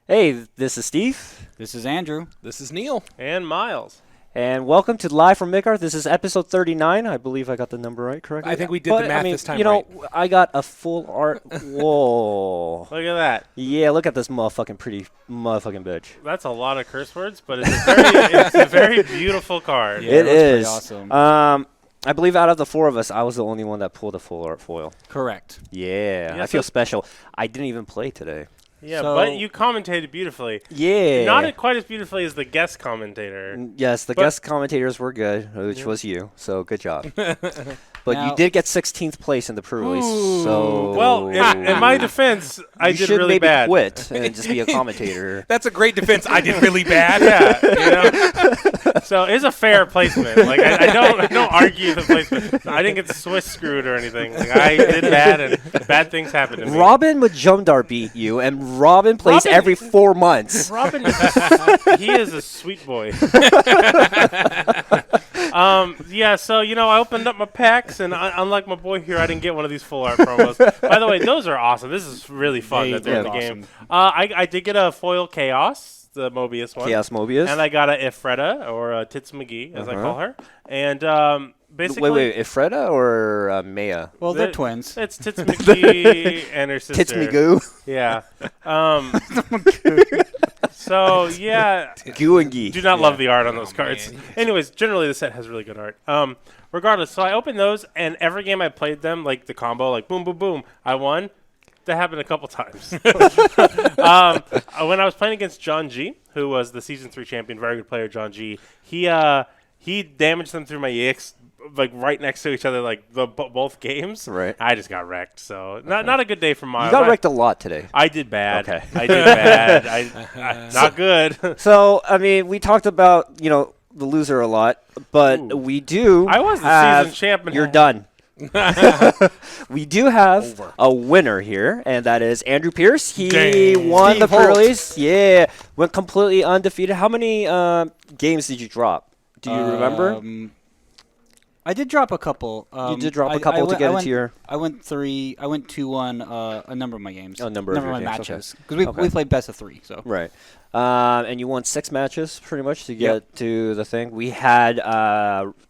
Hey, this is Steve, This is Andrew. This is Neil. And Miles. and welcome to Live from Midgard. This is episode 39. I believe I got the number right, correctly? I think we did the math this time You know, right. I got a full art. Whoa. Look at that. Yeah, look at this motherfucking pretty motherfucking bitch. That's a lot of curse words, but it's a very beautiful card. Yeah, It that's pretty is. awesome. I believe out of the four of us, I was the only one that pulled a full art foil. Correct. Yeah, Yeah, I feel so- special. I didn't even play today. Yeah, So- but you commentated beautifully. Yeah. Not quite as beautifully as the guest commentator. Yes, the But- guest commentators were good, which was you. So good job. But you Now- did get 16th place in the pre-release. So Well, in my defense, I you did should really maybe bad. quit and just be a commentator. That's a great defense. I did really bad. Yeah, So it's a fair placement. Like I don't argue the placement. I didn't get Swiss screwed or anything. Like, I did bad, and bad things happened to me. Robin Majumdar beat you, and Robin plays Robin- every 4 months. Robin he is a sweet boy. Yeah, so, I opened up my packs, and unlike my boy here, I didn't get one of these full art promos. By the way, those are awesome. This is really fun that they're in the game. I did get a foil Chaos, the Mobius one. Chaos Mobius. And I got a Ifreda, or a Tits McGee, as I call her. And basically... wait, Ifreda or Maya? Well, they're twins. It's Tits McGee and her sister. Tits me goo. Yeah. So, yeah... Goo and Gee. Do not love the art on those cards. man. Anyways, generally the set has really good art. Regardless, so I opened those, and every game I played them, like the combo, like boom, boom, boom, I won. That happened a couple times. When I was playing against John G, who was the Season 3 champion, very good player, John G, he damaged them through my EX, like right next to each other, like both games. Right. I just got wrecked. So not a good day for Miles. You got wrecked a lot today. I did bad. Okay. I did bad. Not good. So, I mean, we talked about, the loser a lot, but Ooh. we do I was the have, season champion. You're done. We do have a winner here, and that is Andrew Pierce. He Dang. won the Steve Holt. pre-release. Yeah, went completely undefeated. How many games did you drop? Do you remember? I did drop a couple. You did drop a couple to get into your... I went 3. I went 2-1 a number of my games. A number of your my games, okay. matches. Because we played best of 3. So. Right. And you won 6 matches, pretty much, to get to the thing. We had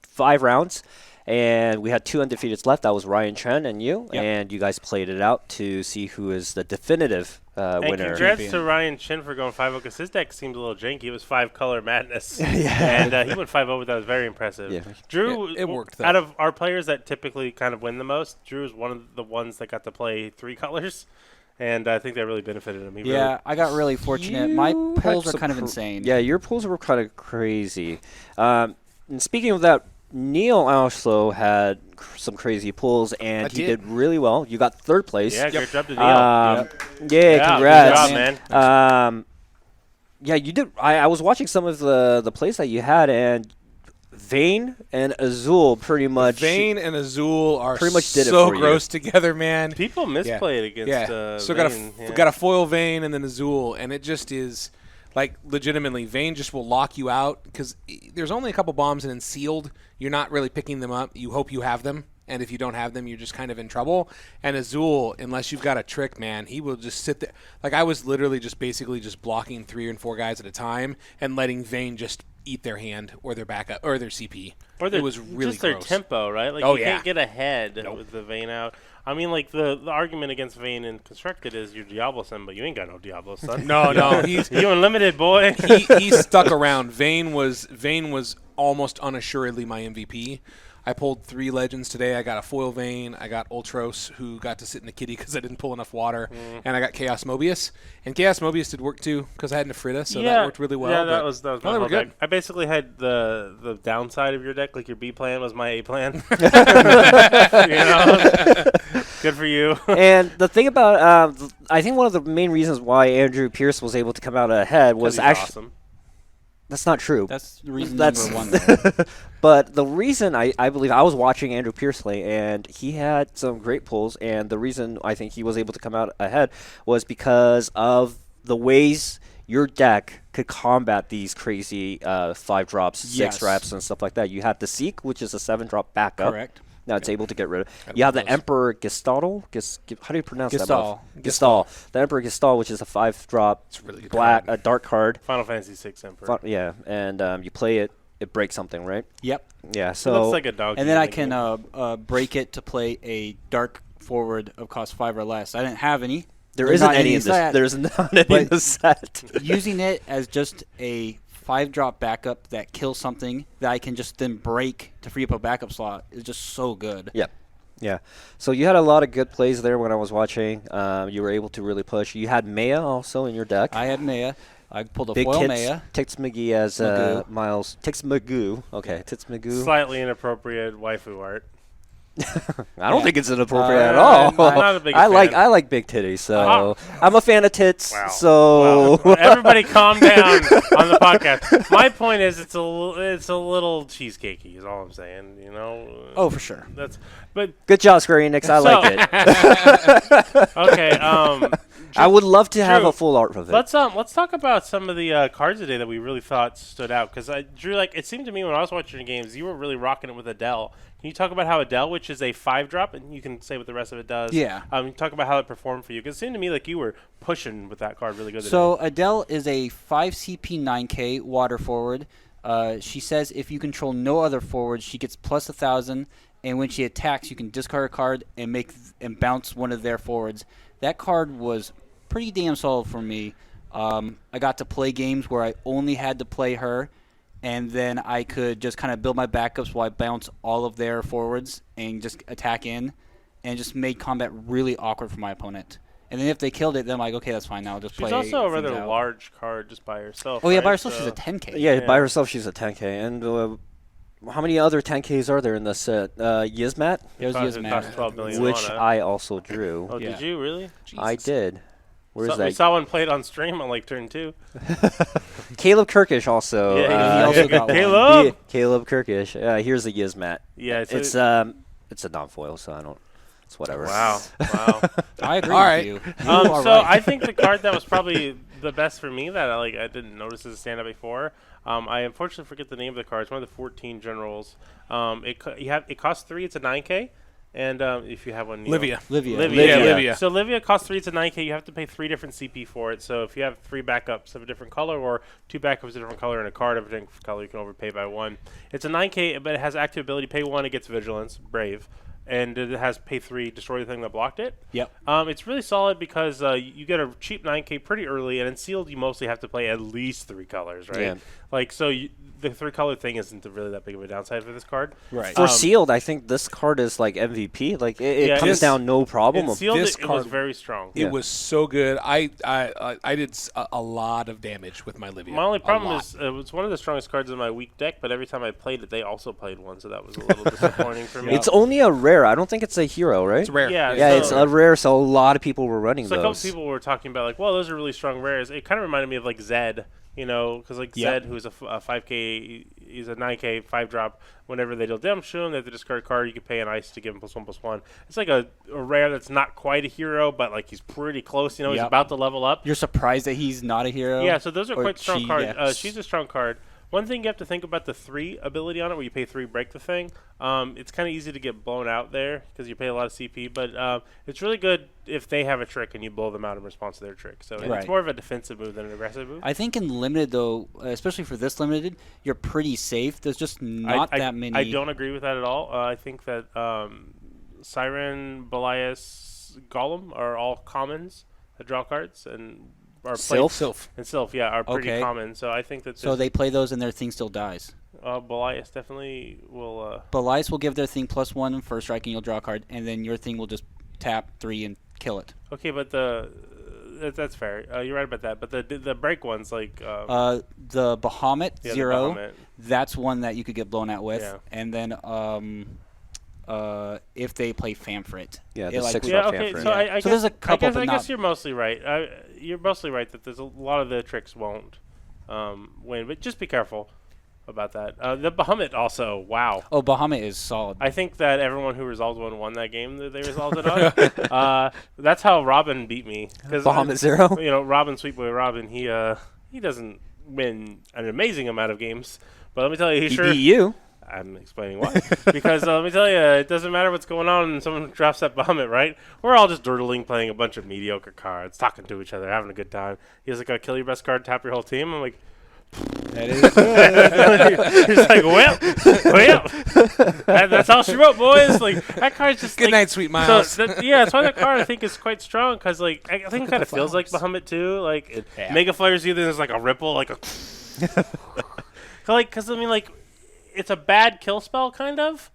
5 rounds, and we had 2 undefeateds left. That was Ryan Chen and you, Yep. and you guys played it out to see who is the definitive And winner. congrats to Ryan Chin for going 5-0 because his deck seemed a little janky. It was 5-color madness. Yeah. And he went 5-0, that was very impressive. Yeah. Drew, It worked, though. out of our players that typically kind of win the most, Drew is one of the ones that got to play 3 colors. And I think that really benefited him. He Yeah, I got really fortunate. My You had pulls are some kind of insane. Yeah, your pulls were kind of crazy. And speaking of that, Neil also had some crazy pulls, and he did really well. You got 3rd place. Yeah, great job to Neil. Yeah, Yeah, congrats. good job, man. Yeah, you did. I was watching some of the plays that you had, and Vayne and Azul pretty much. Vayne and Azul are pretty much did it so for you. gross together, man. People misplay it against So Vayne, got a foil Vayne and then Azul, and it just is like legitimately Vayne just will lock you out because there's only a couple bombs and then sealed. You're not really picking them up. You hope you have them. And if you don't have them, you're just kind of in trouble. And Azul, unless you've got a trick, man, he will just sit there. Like, I was literally just basically just blocking 3 and 4 guys at a time and letting Vayne just eat their hand or their backup or their CP. Or it was really just their gross. tempo, right? Like Oh, you yeah. can't get ahead with the Vayne out. I mean, like the argument against Vayne and Constructed is you're Diablo Son, but you ain't got no Diablo Son. No, he's you unlimited, boy. he stuck around. Vayne was almost unassuredly my MVP. I pulled 3 legends today. I got a foil Vayne. I got Ultros, who got to sit in the kitty because I didn't pull enough water. And I got Chaos Mobius. And Chaos Mobius did work too because I had Nefrita, so that worked really well. Yeah, that was my they whole were good. deck. I basically had the downside of your deck, like your B plan was my A plan. Good for you. And the thing about, I think one of the main reasons why Andrew Pierce was able to come out ahead was He's actually. awesome. That's not true. That's the reason That's number 1, though. But the reason I believe I was watching Andrew Pierce play, and he had some great pulls, and the reason I think he was able to come out ahead was because of the ways your deck could combat these crazy 5 drops, 6 Yes. drops, and stuff like that. You had the Seek, which is a 7 drop backup. Correct. Now it's able to get rid of. You have the Emperor Gestalt. How do you pronounce Gestalt. that? Gestalt. The Emperor Gestalt, which is a 5-drop It's a really good black, card. a dark card. Final Fantasy VI Emperor. Yeah, and you play it. It breaks something, right? Yep. Yeah. It So looks like a dog. And then I can break it to play a dark forward of cost 5 or less. I didn't have any. there There's isn't not any in this. set, There's not any in but the set. using it as just a 5-drop backup that kills something that I can just then break to free up a backup slot is just so good. Yeah. Yeah. So you had a lot of good plays there when I was watching. You were able to really push. You had Maya also in your deck. I had Maya. I pulled a Big foil Tits, Maya. Tix McGee as Magoo. Miles. Tix Magoo. Okay, Tix Magoo. Slightly inappropriate waifu art. I don't Yeah. think it's inappropriate at I'm all. not a big I like fan. big titties, so I'm a fan of tits. Wow. So Wow. Everybody calm down on the podcast. My point is it's a little cheesecakey is all I'm saying, you know. Oh, for sure. But good job, Square Enix. I like it. okay, I would love to have Drew, a full art of it. let's talk about some of the cards today that we really thought stood out because Drew, like it seemed to me when I was watching your games, you were really rocking it with Adele. Can you talk about how Adele, which is a 5-drop, and you can say what the rest of it does? Yeah. Talk about how it performed for you because it seemed to me like you were pushing with that card really good. So Adele is a 5 CP 9K water forward. She says if you control no other forwards, she gets plus 1,000, and when she attacks, you can discard a card and bounce one of their forwards. That card was pretty damn solid for me. I got to play games where I only had to play her, and then I could just kind of build my backups while I bounce all of their forwards and just attack in, and just made combat really awkward for my opponent. And then if they killed it, then I'm like, okay, that's fine. Now I'll just play. She's also a things rather out. large card just by herself. Oh yeah, right? by herself So- she's a 10K. yeah, by Yeah. herself she's a 10K. And how many other 10Ks are there in this set? Yizmat, There's Cost- it Yizmat. cost 12 million which mana. I also drew. Oh, Yeah. did you really? I did. Where's We that? saw one played on stream on like turn 2. Caleb Kirkish also. Yeah, he also got one. Caleb. Caleb Kirkish. Here's the Yizmat. Yeah, It's a non-foil, so I don't. It's whatever. Wow. Wow. I agree All right. with you. You are So right. I think the card that was probably the best for me that I didn't notice as a stand-up before. I unfortunately forget the name of the card. It's one of the 14 generals. It costs 3. It's a 9K. And if you have one, Neil. Livia. Livia. Livia. Livia. So Livia costs 3. It's a 9K. You have to pay 3 different CP for it. So if you have 3 backups of a different color or 2 backups of a different color and a card of a different color, you can overpay by 1. It's a 9K, but it has active ability. Pay 1, it gets Vigilance, Brave. And it has pay 3, destroy the thing that blocked it. Yep. It's really solid because you get a cheap 9K pretty early, and in sealed you mostly have to play at least 3 colors, right? Yeah. The 3-color thing isn't really that big of a downside for this card. Right. For sealed, I think this card is like MVP. Like it Yeah, comes it's- down no problem. In sealed, this it was card- very strong. Yeah. It was so good. I did a lot of damage with my Livia. My only A problem lot. is it was one of the strongest cards in my weak deck, but every time I played it, they also played one, so that was a little disappointing for me. It's only a rare. I don't think it's a hero, right? It's rare. Yeah, Yeah, so- it's a rare, so a lot of people were running So a couple those. people were talking about like, well, those are really strong rares. It kind of reminded me of like Zed, you know, because like Yep. Zed, who's a 5K, he's a 9K 5-drop. Whenever they deal damage to him, they have to discard a card. You can pay an ice to give him +1/+1. It's like a rare that's not quite a hero, but like he's pretty close. You know, he's Yep. about to level up. You're surprised that he's not a hero? Yeah, so those are Or quite strong she, cards. yes. She's a strong card. One thing you have to think about the 3 ability on it, where you pay 3, break the thing. It's kind of easy to get blown out there because you pay a lot of CP, but it's really good if they have a trick and you blow them out in response to their trick. So Right. it's more of a defensive move than an aggressive move. I think in limited though, especially for this limited, you're pretty safe. There's just not that many. I don't agree with that at all. I think that Siren, Belias, Golem are all commons that draw cards and are played. Sylph? And Sylph, yeah, are pretty Okay. common. So I think that So they play those and their thing still dies. Belias definitely will. Belias will give their thing +1 first strike and you'll draw a card, and then your thing will just tap 3 and kill it. Okay, but that's fair. You're right about that. But the break ones like The Bahamut yeah, the 0, Bahamut. that's one that you could get blown out with. Yeah. And then if they play Famfrit. Yeah, it, the like, 6 we- Yeah, drop okay. Famfrit. So Yeah. I So guess, there's a couple, I guess, but I not- guess you're mostly right. You're mostly right that there's a lot of the tricks won't win, but just be careful about that. The Bahamut also, wow. Oh, Bahamut is solid. I think that everyone who resolved one won that game that they resolved it on. That's how Robin beat me. Bahamut 0? You know, Robin, Sweet Boy Robin, he doesn't win an amazing amount of games. But let me tell you, he He sure. beat you. I'm explaining why. Because let me tell you, it doesn't matter what's going on when someone drops that Bahamut, right? We're all just durdling, playing a bunch of mediocre cards, talking to each other, having a good time. He's like, kill your best card, tap your whole team. I'm like, That is he's like, well, that's all she wrote, boys. Like, that card's just Good like, night, sweet Miles. So that's why that card I think is quite strong because like I think it kind of feels like Bahamut too. Like it Mega flares you, then there's like a ripple, like a like because I mean like it's a bad kill spell kind of.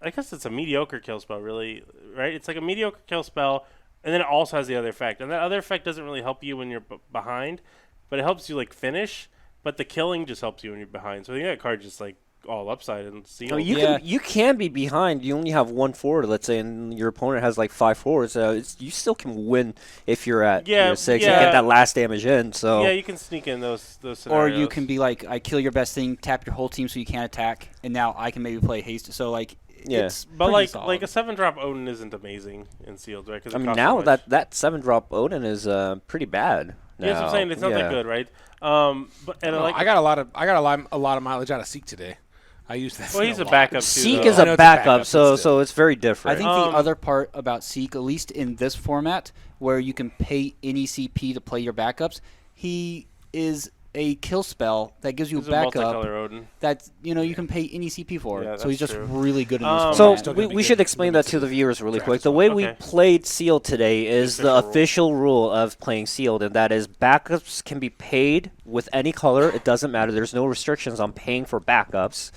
I guess it's a mediocre kill spell, really, right? It's like a mediocre kill spell, and then it also has the other effect, and that other effect doesn't really help you when you're behind, but it helps you like finish. But the killing just helps you when you're behind. So I think that card just like all upside and sealed. No, you can be behind. You only have 1 forward, let's say, and your opponent has like 5 forwards. You still can win if you're at 6 and get that last damage in. So yeah, you can sneak in those scenarios. Or you can be like, I kill your best thing, tap your whole team so you can't attack, and now I can maybe play haste. So like, it's but pretty like a solid. 7-drop Odin isn't amazing in sealed, right? I mean, now that 7-drop Odin is pretty bad. Yeah, that's what I'm saying. It's not that good, right? But and I got a lot of mileage out of Seek today. I used that. Well, he's a lot. backup too. Seek though. is I know a it's a backup, backup, but so still. it's very different. I think the other part about Seek, at least in this format, where you can pay any CP to play your backups, he is a kill spell that gives you He's a a backup multicolor Odin. that you can pay any CP for. Yeah, so he's that's just true. really good in this So format. we should explain that to the viewers really quick. The way we played Sealed today is the official rule of playing Sealed, and that is backups can be paid with any color. It doesn't matter. There's no restrictions on paying for backups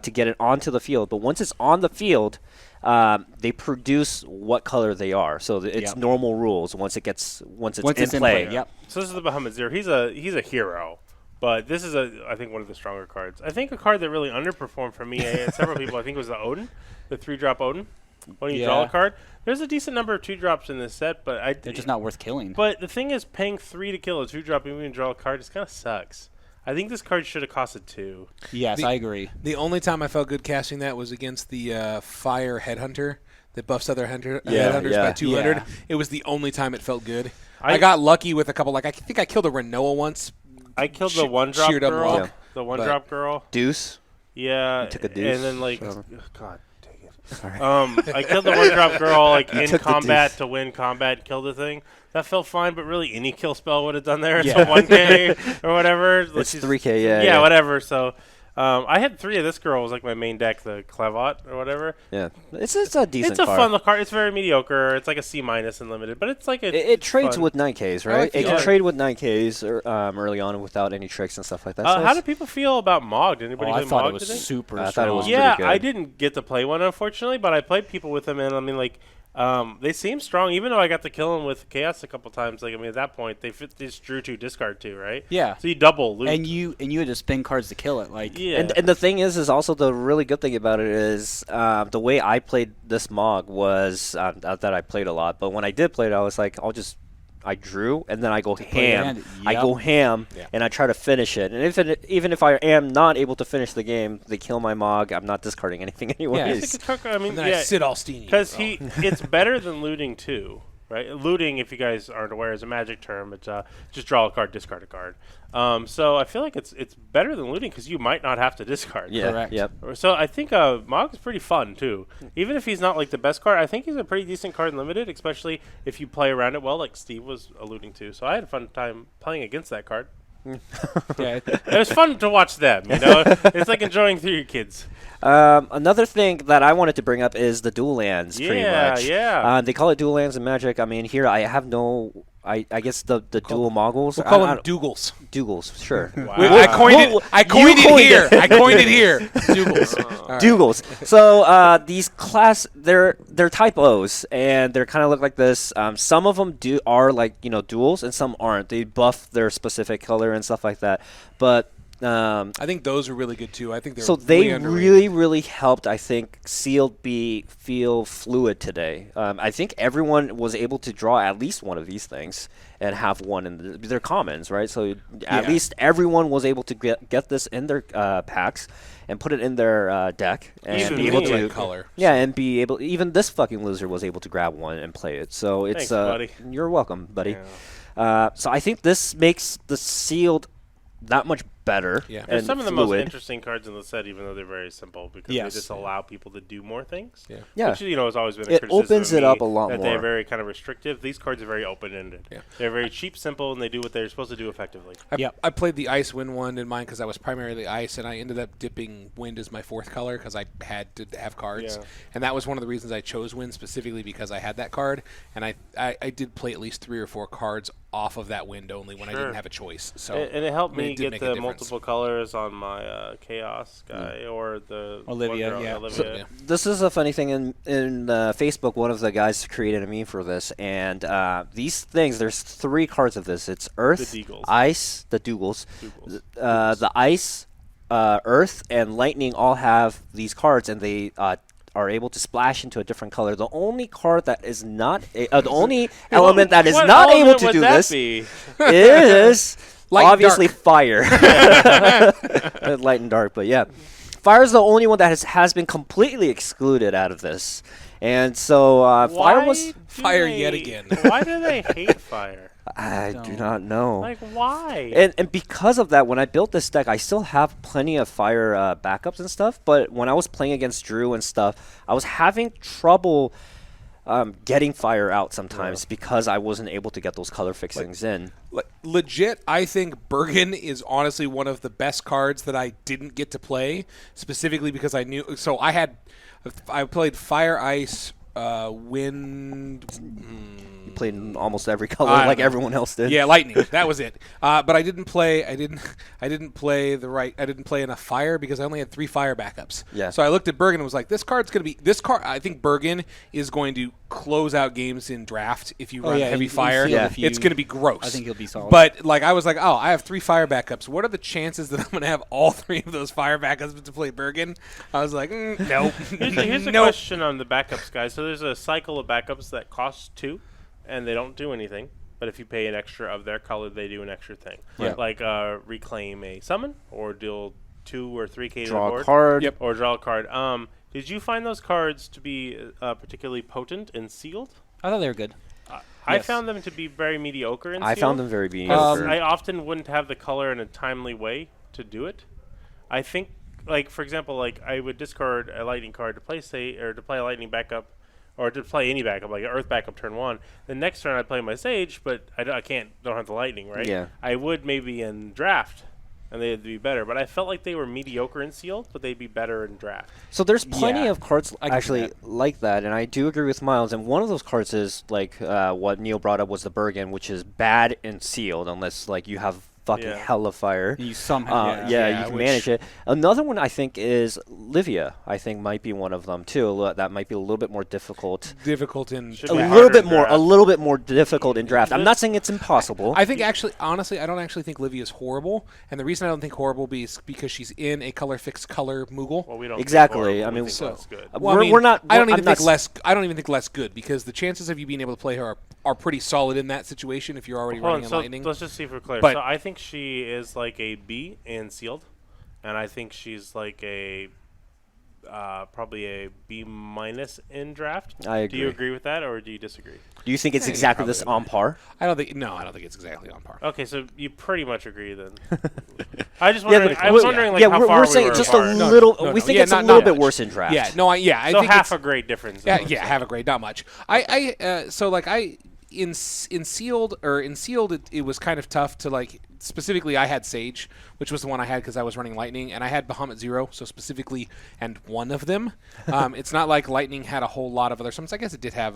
to get it onto the field. But once it's on the field, they produce what color they are. So it's normal rules once it's in play. Yep. So this is the Bahamut Zero. He's a hero. But this is, I think, one of the stronger cards. I think a card that really underperformed for me and several people, I think, was the Odin, the 3-drop Odin. When you draw a card, there's a decent number of 2-drops in this set, but they're just not worth killing. But the thing is, paying 3 to kill a 2-drop even when you draw a card just kind of sucks. I think this card should have costed 2. Yes, I agree. The only time I felt good casting that was against the Fire Headhunter that buffs other headhunters by 200. Yeah. It was the only time it felt good. I got lucky with a couple. Like I think I killed a Renoa once. I killed the 1-drop sheared up girl. Mog, The 1-drop girl. Deuce. Yeah. You took a deuce. And then like, God. I killed the 1-drop girl like in combat to win combat, kill the thing. That felt fine, but really any kill spell would have done there. It's a 1K or whatever. It's 3K, yeah. Yeah, whatever. So I had 3 of this girl. It was like my main deck, the Clavot or whatever. Yeah, it's a decent It's a card. fun card. It's very mediocre. It's like a C- in limited, but it's like It trades fun. with 9Ks, I right? like It the can art. trade with 9Ks early on without any tricks and stuff like that. So how it's- do people feel about Mog? Did anybody I play thought Mog it was today? super I strong. thought it was Yeah, pretty good. I didn't get to play one unfortunately, but I played people with them, and I mean like they seem strong. Even though I got to kill them with Chaos a couple times, like I mean at that point they just drew 2, discard 2, right? Yeah. So you double loot. And you had to spin cards to kill it. Like yeah. And the thing is also the really good thing about it is the way I played this Mog was not that I played a lot, but when I did play it, I was like, I drew and then I go ham. hand. I Yep. go ham and I try to finish it. And even if I am not able to finish the game, they kill my Mog. I'm not discarding anything anyways. I mean, And then I sit all steamy. because it's better than looting too, right? Looting, if you guys aren't aware, is a magic term. It's just draw a card, discard a card. So I feel like it's better than looting because you might not have to discard. Yeah. Correct. Yep. So I think Mog is pretty fun too. Even if he's not like the best card, I think he's a pretty decent card in limited, especially if you play around it well, like Steve was alluding to. So I had a fun time playing against that card. yeah, It was fun to watch them. You know, it's like enjoying through your kids. Another thing that I wanted to bring up is the dual lands. Pretty Yeah, much. yeah. They call it dual lands in Magic. I mean, here I have no. I guess the dual moggles. We'll call I them Dougals. Dougals, sure. I coined it. I coined it here. I coined it here. Dougals. All right. Dougals. So these they're type O's, and they kind of look like this. Some of them are like duals, and some aren't. They buff their specific color and stuff like that. But I think those are really good too. I think they're so they way underrated. really helped. I think Sealed feel fluid today. I think everyone was able to draw at least one of these things and have one in their commons, right? So at least everyone was able to get this in their packs and put it in their deck and Even be able me. to Like color. yeah, and be able. Even this fucking loser was able to grab one and play it. So it's Thanks, buddy. You're welcome, buddy. Yeah. So I think this makes the Sealed that much better. Yeah. They're and some of the most fluid. interesting cards in the set, even though they're very simple, because Yes. they just allow people to do more things. Yeah. Yeah. Which, has always been a It criticism opens of it me, up a lot that they're more. very kind of restrictive. These cards are very open-ended. Yeah. They're very cheap, simple, and they do what they're supposed to do effectively. I played the ice wind one in mine because I was primarily ice, and I ended up dipping wind as my fourth color because I had to have cards. Yeah. And that was one of the reasons I chose wind specifically because I had that card. And I did play at least 3 or 4 cards off of that wind only when I Sure. didn't have a choice. So And it helped I mean, me it did get make a the difference. multiple colors on my Chaos guy or the Olivia, one girl, yeah. Olivia. Yeah. This is a funny thing in Facebook. One of the guys created a meme for this, and these things. There's 3 cards of this. It's Earth, The Deagles. Ice, the Dougals, Dougals. the Ice, Earth, and Lightning all have these cards, and they are able to splash into a different color. The only card that is not, the only element that is What not able element to would do that this be? is Light and obviously dark. fire. Light and dark, but yeah. Fire is the only one that has been completely excluded out of this. And so fire was... Why do Fire they- yet again. Why do they hate fire? I do Don't. not know. Like, why? And because of that, when I built this deck, I still have plenty of fire backups and stuff. But when I was playing against Drew and stuff, I was having trouble getting fire out sometimes because I wasn't able to get those color fixings in. Legit, I think Bergen is honestly one of the best cards that I didn't get to play, specifically because I knew. So I played Fire, Ice, Wind. You played in almost every color I don't like know. everyone else did. Yeah, Lightning. That was it. But I didn't play. I didn't play I didn't play enough fire because I only had 3 fire backups. Yeah. So I looked at Bergen and was like, this card's gonna be this card. I think Bergen is going to close out games in draft if you run yeah, heavy in fire. field Yeah. if you- It's gonna be gross. I think he'll be solid. But like I was like, oh, I have 3 fire backups. What are the chances that I'm gonna have all 3 of those fire backups to play Bergen? I was like, nope. Here's a Nope. question on the backups, guys. So there's a cycle of backups that cost 2, and they don't do anything. But if you pay an extra of their color, they do an extra thing. Yeah. Like reclaim a summon, or deal 2 or 3K to the Draw board. a card. Yep. Or draw a card. Did you find those cards to be particularly potent and sealed? I thought they were good. I Yes. found them to be very mediocre in I sealed. found them very Because mediocre. I often wouldn't have the color in a timely way to do it. I think, like for example, like I would discard a lightning card to play to play a lightning backup, or to play any backup, like an earth backup turn 1. The next turn I'd play my sage, but I don't have the lightning, right? Yeah. I would maybe in draft, and they'd be better. But I felt like they were mediocre in sealed, but they'd be better in draft. So there's plenty Yeah, of cards I can see actually that. like that, and I do agree with Miles. And one of those cards is like what Neil brought up was the Bergen, which is bad and sealed unless like you have fucking Yeah. hella fire. You somehow, Yeah, you can which- manage it. Another one I think is Livia. I think might be one of them too. That might be a little bit more difficult. Difficult in Should A be little harder bit in more. A draft. little bit more difficult in draft. I'm not saying it's impossible. I think actually, honestly, I don't actually think Livia is horrible, and the reason I don't think horrible is because she's in a color fixed color Moogle. Well, we don't Exactly. Think horrible, I mean, we think so- that's good. Well, I mean, we're not. I don't I'm even not think less. I don't even think less good because the chances of you being able to play her are pretty solid in that situation if you're already Hold running on, a so lightning. let's just see if we're clear. But- So I think she is like a B in sealed, and I think she's like a probably a B minus in draft. I Do you agree. agree with that, or do you disagree? Do you think it's Yeah, exactly probably this not. on par? I don't think it's exactly on par. Okay, so you pretty much agree then. I just Yeah, wondering. but- I was yeah, wondering like yeah, how we're, far we're we saying were just apart. a No, little. no, we no. think Yeah, it's a not little bit much. worse in draft. Yeah, no, I So think half it's, a grade difference. is Yeah, what yeah, I'm have a grade, not much. So like in sealed it was kind of tough to like specifically I had Sage, which was the one I had because I was running Lightning, and I had Bahamut Zero, so specifically and one of them. It's not like Lightning had a whole lot of other summons. I guess it did have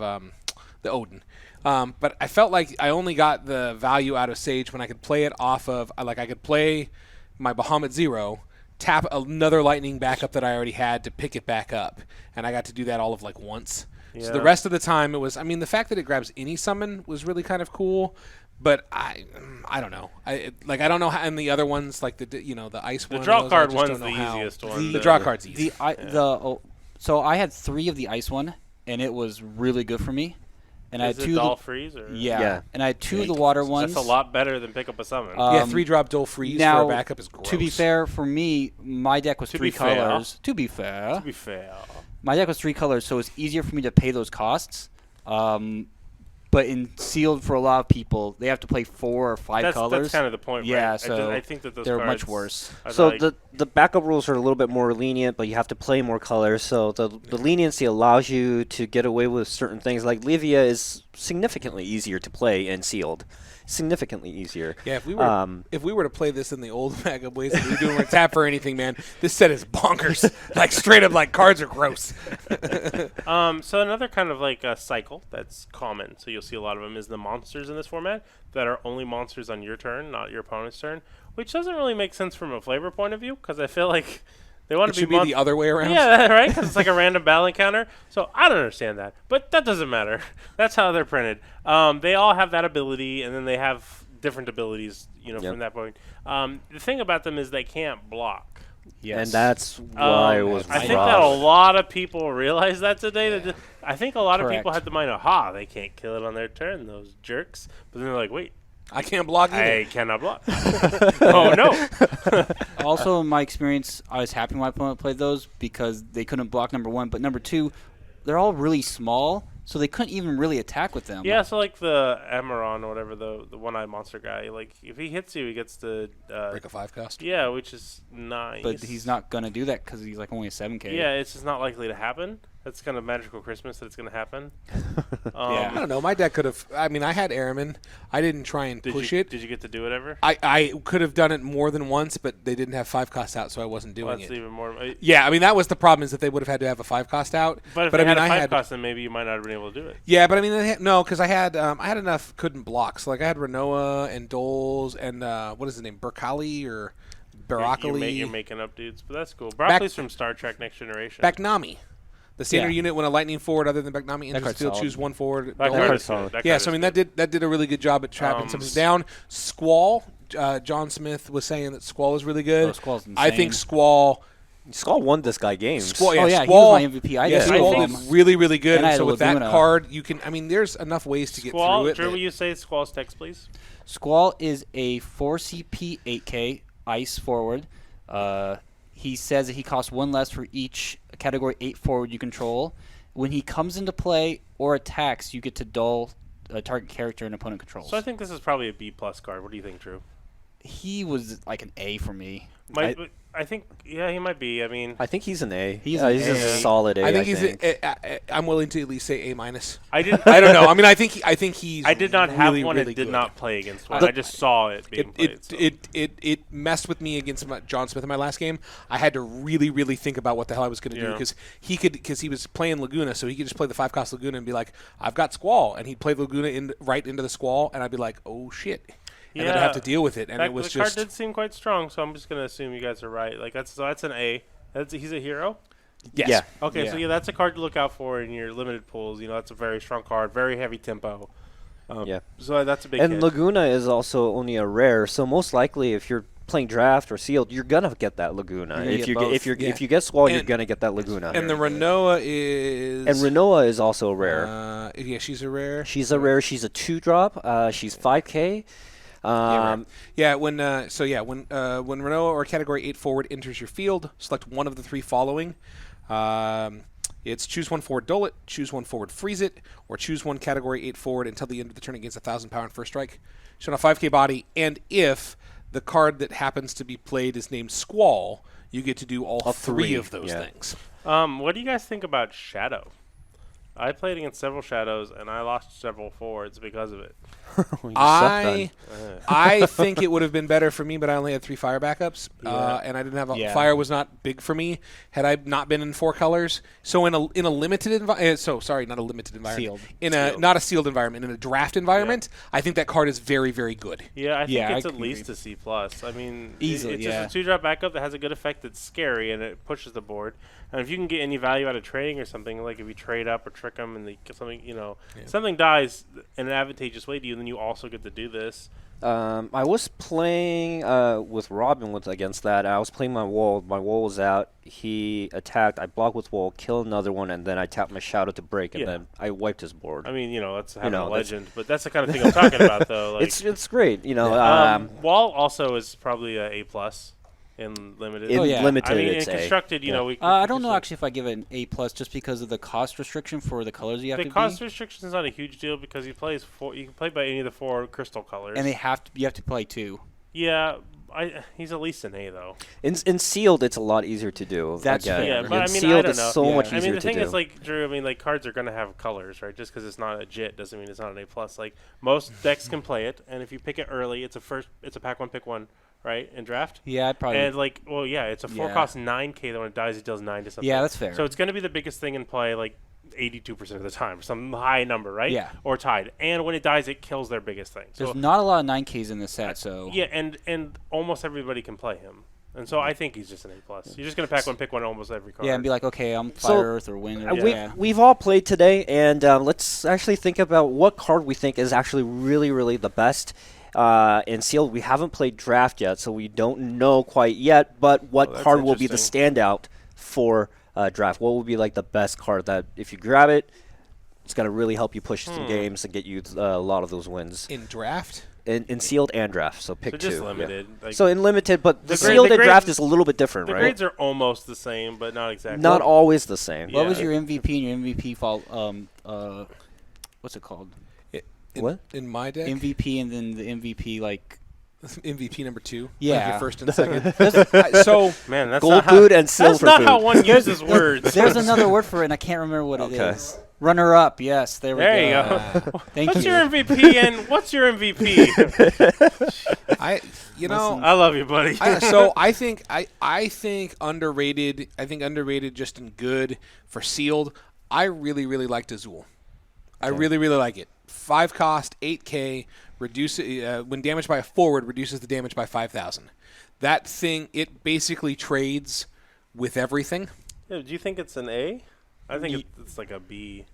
the Odin. But I felt like I only got the value out of Sage when I could play it off of I could play my Bahamut Zero, tap another Lightning backup that I already had to pick it back up, and I got to do that all of like once. So the Yeah. rest of the time it was. I mean, the fact that it grabs any summon was really kind of cool, but I don't know. I don't know how. And the other ones like the ice The one. draw those, I card just one's don't know the how. easiest one. The draw card's easy. So I had 3 of the ice one, and it was really good for me. And I Is had it 2 all of the, freeze? Or? yeah, and I had 2 of the water ones. That's a lot better than pick up a summon. Yeah, Um, 3-drop Dull Freeze now, for a backup is gross. To be fair, for me, my deck was To 3 be fair. colors. To be fair, to be fair. my deck was 3 colors, so it's easier for me to pay those costs. But in sealed, for a lot of people, they have to play 4 or 5 colors. That's kind of the point, Yeah, right? so I think that those they're cards much worse. are So like- the backup rules are a little bit more lenient, but you have to play more colors. So the leniency allows you to get away with certain things. Like Livia is significantly easier to play in sealed, significantly easier. Yeah, if we were to play this in the old backup ways that we were doing with tap or anything, man, this set is bonkers. Like straight up, like cards are gross. So another kind of like a cycle that's common, so you'll see a lot of them, is the monsters in this format that are only monsters on your turn, not your opponent's turn, which doesn't really make sense from a flavor point of view, because I feel like they want It to should be be the other way around. Yeah, right? Because it's like a random battle encounter. So I don't understand that. But that doesn't matter. That's how they're printed. They all have that ability, and then they have different abilities, Yep. from that point. The thing about them is they can't block. Yes. And that's why it was I think rough. that a lot of people realize that today. That I think a lot of people Correct. had the mind, aha, they can't kill it on their turn, those jerks. But then they're like, wait, I can't block either. I cannot block. Oh, no. Also, in my experience, I was happy my opponent played those because they couldn't block number 1. But number 2, they're all really small, so they couldn't even really attack with them. Yeah, so like the Amaron or whatever, the one-eyed monster guy, like if he hits you, he gets the Break a 5 cost. yeah, which is nice. But he's not going to do that because he's like only a 7K. Yeah, it's just not likely to happen. That's kind of magical Christmas that it's going to happen. I don't know. My deck could have. I mean, I had Airman. I didn't try and Did push you, it. Did you get to do it ever? I could have done it more than once, but they didn't have 5 costs out, so I wasn't doing Well, that's it. even more. Yeah, I mean that was the problem, is that they would have had to have a 5 cost out. But if I they mean, had a I 5 had cost, then maybe you might not have been able to do it. Yeah, but I mean, no, because I had enough couldn't block. So like I had Renoa and Doles and what is his name, Berkali or Broccoli, You're making up dudes, but that's cool. Broccoli's from Star Trek Next Generation. Backnami. The standard Yeah. unit when a lightning forward other than Backnami enters the card's field, solid. choose 1 forward. That don't- card card's is solid. good. That Yeah, card so I is mean good. that did a really good job at trapping some down. Squall, John Smith was saying that Squall is really good. Oh, Squall's I think insane. Squall. Skull won this guy games. Squall, Oh, yeah, he Squall, was my MVP. I yeah, did Squall all did of them. really, really good. And I And had so a with that Laguna. card, you can. I mean, there's enough ways to get Squall, through it. Drew, will that- you say Squall's text, please? Squall is a 4CP 8K ice forward. He says that he costs 1 less for each category 8 forward you control. When he comes into play or attacks, you get to dull a target character an opponent controls. So I think this is probably a B+ card. What do you think, Drew? He was like an A for me. I think, yeah, he might be. I mean, I think he's an A. He's an he's A. a solid A. I think think. I'm willing to at least say A minus. I didn't. I don't know. I mean, I think he's. I did not have really, one really and did good. not play against one. I just saw it being played. So. It messed with me against John Smith in my last game. I had to really, really think about what the hell I was going to do Yeah. because he was playing Laguna, so he could just play the 5 cost Laguna and be like, I've got Squall, and he'd play Laguna right into the Squall, and I'd be like, oh shit, and then I'd have to deal with it, and it was the just. card did seem quite strong, so I'm just gonna assume you guys are right. Like that's an A. He's a hero. Yes. Yeah. Okay, so Yeah. that's a card to look out for in your limited pools. That's a very strong card, very heavy tempo. Yeah. So that's a big And hit. Laguna is also only a rare, so most likely if you're playing draft or sealed, you're gonna get that Laguna. You're gonna If get you both. if you get Squall, you're And- gonna get that Laguna. And the Renoa is. And Renoa is also a rare. Yeah, she's a rare. She's a rare. She's a 2-drop. She's 5K. When Renoa or Category 8 forward enters your field, select one of the 3 following. It's choose 1 forward, dull it, choose 1 forward, freeze it, or choose 1 Category 8 forward until the end of the turn against 1,000 power and first strike. Shown a 5K body, and if the card that happens to be played is named Squall, you get to do all 3 3, of those yeah. things. What do you guys think about Shadow? I played against several Shadows, and I lost several forwards because of it. I think it would have been better for me, but I only had 3 fire backups, Yeah. and I didn't have Yeah. fire was not big for me. Had I not been in 4 colors, so in a limited environment, not a limited environment, Sealed. not a sealed environment, in a draft environment, I think that card is very, very good. Yeah, I think Yeah, it's I at agree. least a C+. I mean, Easily, it's yeah. just a 2-drop backup that has a good effect that's scary, and it pushes the board. And if you can get any value out of trading or something, like if you trade up or trick them and they get something, something dies in an advantageous way to you, then you also get to do this. I was playing with Robin against that. I was playing my wall. My wall was out. He attacked. I blocked with wall, killed another one, and then I tapped my shadow to break, and Yeah. then I wiped his board. I mean, that's having a that's- legend, but that's the kind of thing I'm talking about, though. Like, it's great. Wall also is probably a A+. in limited. In Oh, yeah. limited, I mean, it's in A. constructed, you Yeah. know, we. I don't know actually if I give it an A plus just because of the cost restriction for the colors you have The to cost be, restriction is not a huge deal because he plays four. You can play by any of the 4 crystal colors. and you have to play 2. yeah, he's at least an A though. In sealed, it's a lot easier to do. That's again. fair. Yeah, but in I mean, sealed, I don't it's know. so Yeah. much I easier mean, the to thing do. is, like Drew. I mean, like cards are gonna have colors, right? Just because it's not a JIT doesn't mean it's not an A plus. Like most decks can play it, and if you pick it early, it's a pack one, pick one, right? In draft. Yeah, I'd probably. And like, well, yeah, it's a 4 Yeah. cost 9K. Then when it dies, it deals 9 to something. Yeah, that's fair. So it's going to be the biggest thing in play, like 82% of the time, some high number, right? Yeah. Or tied. And when it dies, it kills their biggest thing. So There's not a lot of 9Ks in this set, so yeah, and almost everybody can play him. And so I think he's just an A plus. You're just going to pack one, pick one, almost every card. yeah, and be like, okay, I'm So, fire, earth, or wind. Or, yeah. We've all played today, and let's actually think about what card we think is actually really, really the best. In sealed, we haven't played draft yet, so we don't know quite yet. But what Oh, that's card will be the interesting. standout for draft? What will be like the best card that if you grab it, it's going to really help you push some games and get you a lot of those wins In draft, in sealed and draft. So pick So just two. Yeah. limited. Like, So in limited, but the The grade- sealed the and grade- draft is a little bit different, the right? grades are almost the same, but not exactly. Not always the same. Yeah. What was your MVP and your MVP fault? What's it called? What? in my deck, MVP and then the MVP like. MVP number 2. Yeah. Like your first and second. So Man, that's Gold not how, boot and silver That's not boot. how one uses words. There's another word for it, and I can't remember what it Okay. is. Runner up, yes, there we There you go. go. Thank What's you. your MVP and what's your MVP? you know, I love you, buddy. I think underrated. I think underrated just in good for sealed. I really liked Azul. I really like it. 5 cost, 8K. Reduce when damaged by a forward, reduces the damage by 5,000. That thing, it basically trades with everything. Yeah, do you think it's an A? I think it's like a B.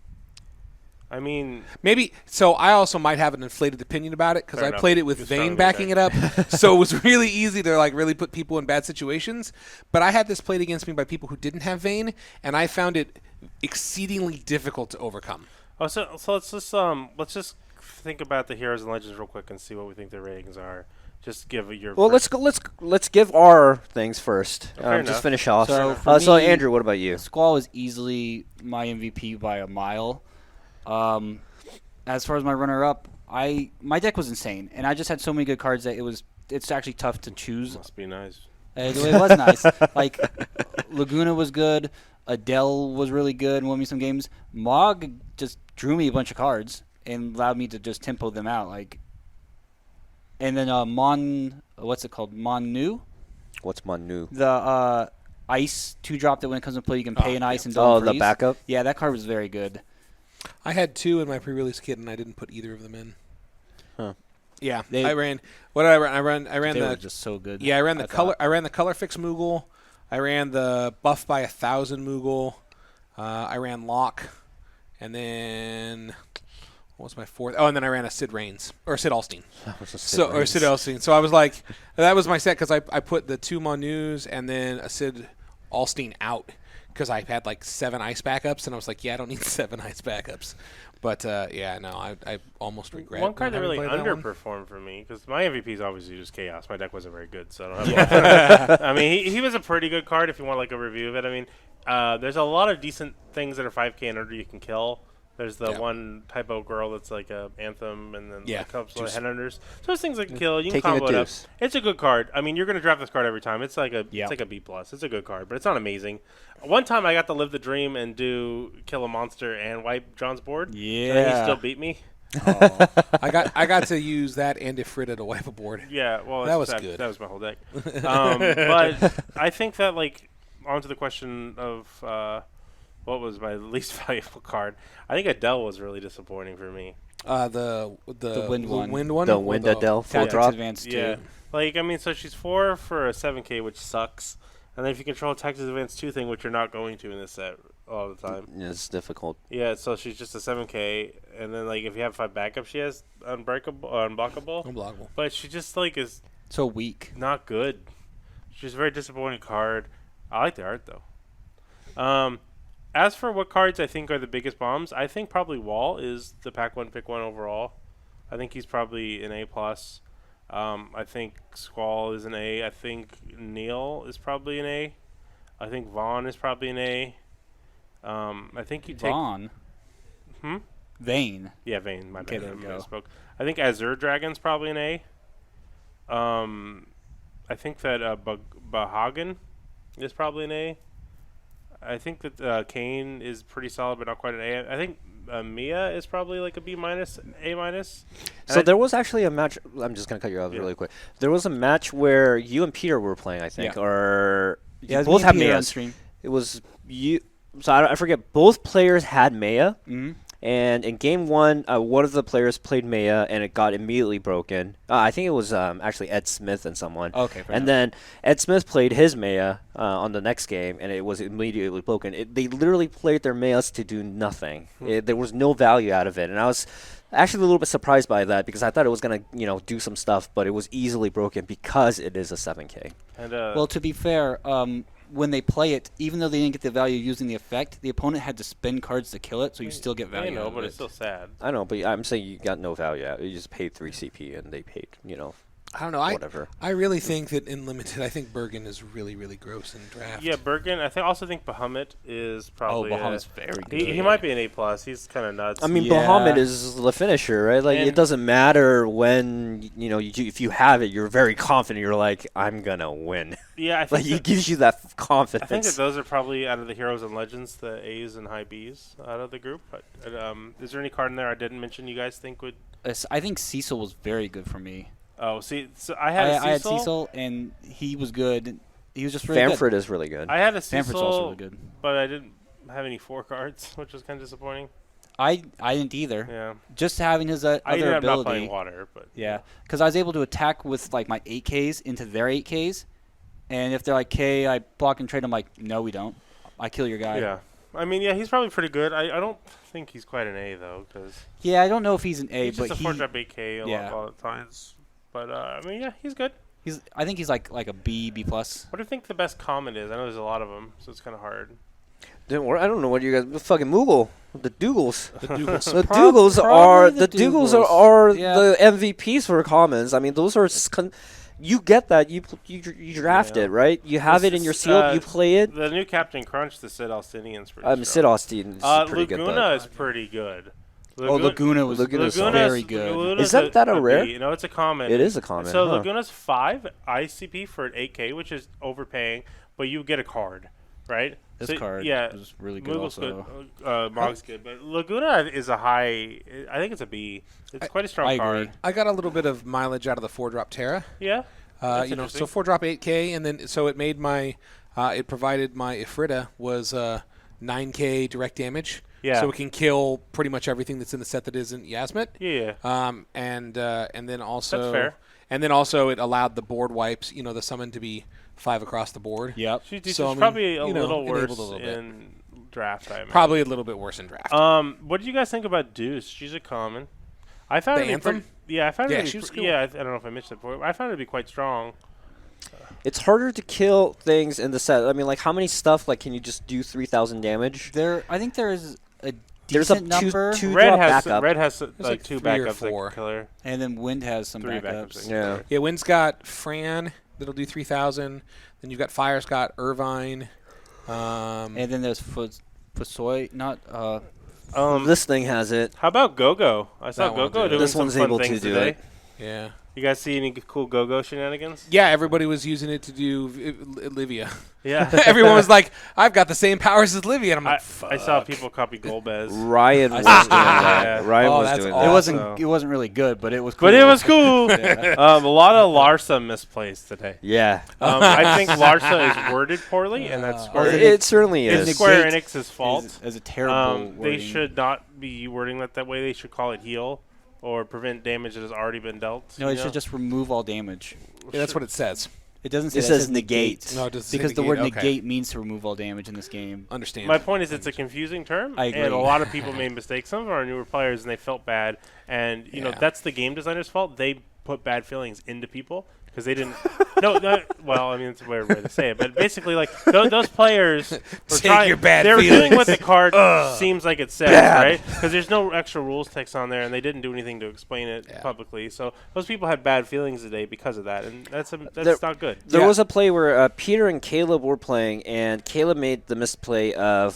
I mean, Maybe so. I also might have an inflated opinion about it because Fair I enough. played it with You're Vane strongly backing there. it up, so it was really easy to like really put people in bad situations. But I had this played against me by people who didn't have Vane, and I found it exceedingly difficult to overcome. so let's just think about the heroes and legends real quick and see what we think their ratings are. Just give your Well, first- let's give our things first. Fair Just enough. finish off. So, for So me- Andrew, what about you? Squall is easily my MVP by a mile. As far as my runner-up, my deck was insane, and I just had so many good cards that it's actually tough to choose. must be nice. It was nice. Like Laguna was good. Adele was really good and won me some games. Mog just drew me a bunch of cards and allowed me to just tempo them out. Like, and then what's it called? Monu, What's Manu? the ice 2-drop that when it comes to play you can pay an ice and Oh, don't the freeze. backup. Yeah, that card was very good. I had 2 in my pre-release kit, and I didn't put either of them in. Huh. Yeah, They- I ran. What did I ran? I ran They were the just so good. Yeah, I ran the thought. color. I ran the color fix Moogle. I ran the buff by 1,000 Moogle. I ran lock, and then what was my fourth? Oh, and then I ran a Sid Reigns or Sid Alstein. Or Sid Alstein. So I was like, that was my set because I put the 2 Manus and then a Sid Alstein out because I had like 7 ice backups, and I was like, yeah, I don't need 7 ice backups. But yeah, no, I almost regret. One card not that really having played that one. underperformed for me because my MVP is obviously just chaos. My deck wasn't very good, so I don't have. I mean, he was a pretty good card if you want like a review of it. I mean, there's a lot of decent things that are 5K and under you can kill. There's the Yeah. one typo girl that's like a anthem, and then Yeah, a couple of just- headhunters. So there's things that can kill. You can Taking a combo it up. deuce. It's a good card. I mean, you're gonna draft this card every time. It's like a Yeah. it's like a B plus. It's a good card, but it's not amazing. One time I got to live the dream and do kill a monster and wipe John's board. And he Yeah. still beat me. I got to use that and Ifrita to wipe a board. Yeah, well, That that's- was good. That was my whole deck. But I think that, like, on to the question of what was my least valuable card. I think Adele was really disappointing for me. The wind one. Wind one. The or Wind Adele full Tactics drop. Advance Yeah, 2. like I mean, so she's 4 for a 7K, which sucks. And then if you control Tactics Advance 2 thing, which you're not going to in this set all the time. It's difficult. Yeah, so she's just a 7K, and then like if you have 5 backups, she has unblockable. Unblockable. But she just like is So weak. not good. She's a very disappointing card. I like the art though. As for what cards I think are the biggest bombs, I think probably Wall is the pack one pick one overall. I think he's probably an A plus. I think Squall is an A. I think Neil is probably an A. I think Vaughn is probably an A. I think you take Vaughn. Vane. Yeah, Vane. My Okay, bad. there we I go. misspoke. I think Azure Dragon's probably an A. I think that Bahagan is probably an A. I think that Kane is pretty solid, but not quite an A. I think Mia is probably like a B minus, A minus. So there was actually a match. I'm just gonna cut you off Yeah. really quick. There was a match where you and Peter were playing, I think, Yeah. or Yeah, you it was both me had and Peter on Mayas. stream. It was you. So I forget. Both players had Maya, Mm-hmm. and in game one, one of the players played Maya, and it got immediately broken. I think it was actually Ed Smith and someone. Okay. fair And enough. then Ed Smith played his Maya on the next game, and it was immediately broken. They literally played their Mayas to do nothing. There was no value out of it, and I was actually a little bit surprised by that because I thought it was gonna, do some stuff, but it was easily broken because it is a 7K. And Well, to be fair, when they play it, even though they didn't get the value using the effect, the opponent had to spend cards to kill it, so you still get value. I know, out of but it. it's still sad. I know, but I'm saying you got no value out. You just paid 3 CP, and they paid, I don't know. whatever. I really think that in limited, I think Bergen is really, really gross in draft. Yeah, Bergen. I also think Bahamut is probably. Bahamut's very good. He might be an A plus. He's kind of nuts. I mean, Yeah. Bahamut is the finisher, right? Like, And- it doesn't matter when, if you have it, you're very confident. You're like, I'm going to win. yeah, I think Like, it that- gives you that I think confidence. that those are probably out of the heroes and legends, the A's and high B's out of the group. But is there any card in there I didn't mention you guys think would? I think Cecil was very good for me. Oh, see, so I had I had Cecil. Cecil, and he was good. He was just really Famford is really good. I had a good. Sanford's also Cecil, really good. but I didn't have any 4 cards, which was kind of disappointing. I didn't either. Yeah, Just having his I ended other up not playing ability. water, but Yeah, because I was able to attack with like my 8Ks into their 8Ks, and if they're like K, I block and trade. I'm like, no, we don't. I kill your guy. yeah. I mean, yeah, he's probably pretty good. I don't think he's quite an A though, because Yeah, I don't know if he's an A, he's but just a 4-drop 8K yeah. a lot of times. But I mean, yeah, he's good. I think he's like a B plus. What do you think the best comment is? I know there's a lot of them, so it's kind of hard. Didn't work. I don't know what you guys. Fucking Moogle. The Dougals. The Dougals. The Prob- Dougals probably are the Dougals Dougals. are Yeah. the MVPs for commons. I mean, those are you get that you draft Yeah. it, right? You have This it in your is, sealed. You play it. The new Captain Crunch, the Sid Austinian's pretty Sid strong. Austin is pretty good. Laguna But is pretty good. Laguna was Laguna's very good. Is that a rare? B. No, it's a common. it is a common. So huh. Laguna's 5 ICP for an 8K, which is overpaying, but you get a card, right? This So, card yeah, was really good Moogle's also. good. Mog's good, but Laguna is a high. I think it's a B. It's quite a strong I agree. card. I got a little bit of mileage out of the 4-drop Terra. Yeah. That's So interesting. 4-drop 8K, and then so it made my, it provided my Ifrita was 9K direct damage. Yeah. So it can kill pretty much everything that's in the set that isn't Yasmit. Yeah. And then also That's fair. And then also it allowed the board wipes, the summon to be 5 across the board. Yep. She's So, I mean, probably a you know, little enabled worse a little bit. in draft. I imagine. Probably a little bit worse in draft. What did you guys think about Deuce? She's a common. I found The it to be Anthem? pretty- Yeah, I found it. Yeah, to be she was pre- cool. Yeah, I don't know if I mentioned it before. I found it to be quite strong. It's harder to kill things in the set. I mean, like, how many stuff can you just do 3,000 damage? I think there is a There's a decent number, two Red drop has backup. like 2 3 or backups 4. that killer. and then Wind has some 3 backups. backups. Yeah. Yeah, Wind's got Fran that'll do 3,000. Then you've got Fire's got Irvine. And then there's Fusoy, not This thing has it. How about Go-Go? I saw That one Go-Go too. doing This some one's fun able to things do today. it. Yeah. You guys see any cool Go-Go shenanigans? Yeah, everybody was using it to do Livia. Yeah. Everyone was like, I've got the same powers as Livia. And I'm like, I saw people copy Golbez. Ryan was saw doing that. that. Ryan Oh, was that's doing awesome. that. It wasn't really good, but it was cool. But it was cool. Yeah. A lot of Larsa misplaced today. Yeah. I think Larsa is worded poorly, and that's Square, It certainly it's is. Square negate Enix's fault. As a terrible They wording. should not be wording that way. They should call it heal or prevent damage that has already been dealt. No, it should just remove all damage. yeah, that's what it says. It doesn't say It that, says says negate. No, it doesn't say because the negate. word Okay. negate means to remove all damage in this game. Understand. My point is, it's a confusing term, I agree. and a lot of people made mistakes. Some of our newer players, and they felt bad. And you know Yeah. that's the game designer's fault. They put bad feelings into people because they didn't. Well, I mean, it's a weird way to say it, but basically, like those players were Take your bad they were feelings. doing what the card seems like it says, right? Because there's no extra rules text on there, and they didn't do anything to explain it publicly. So those people had bad feelings today because of that, and that's not good. There was a play where Peter and Caleb were playing, and Caleb made the misplay of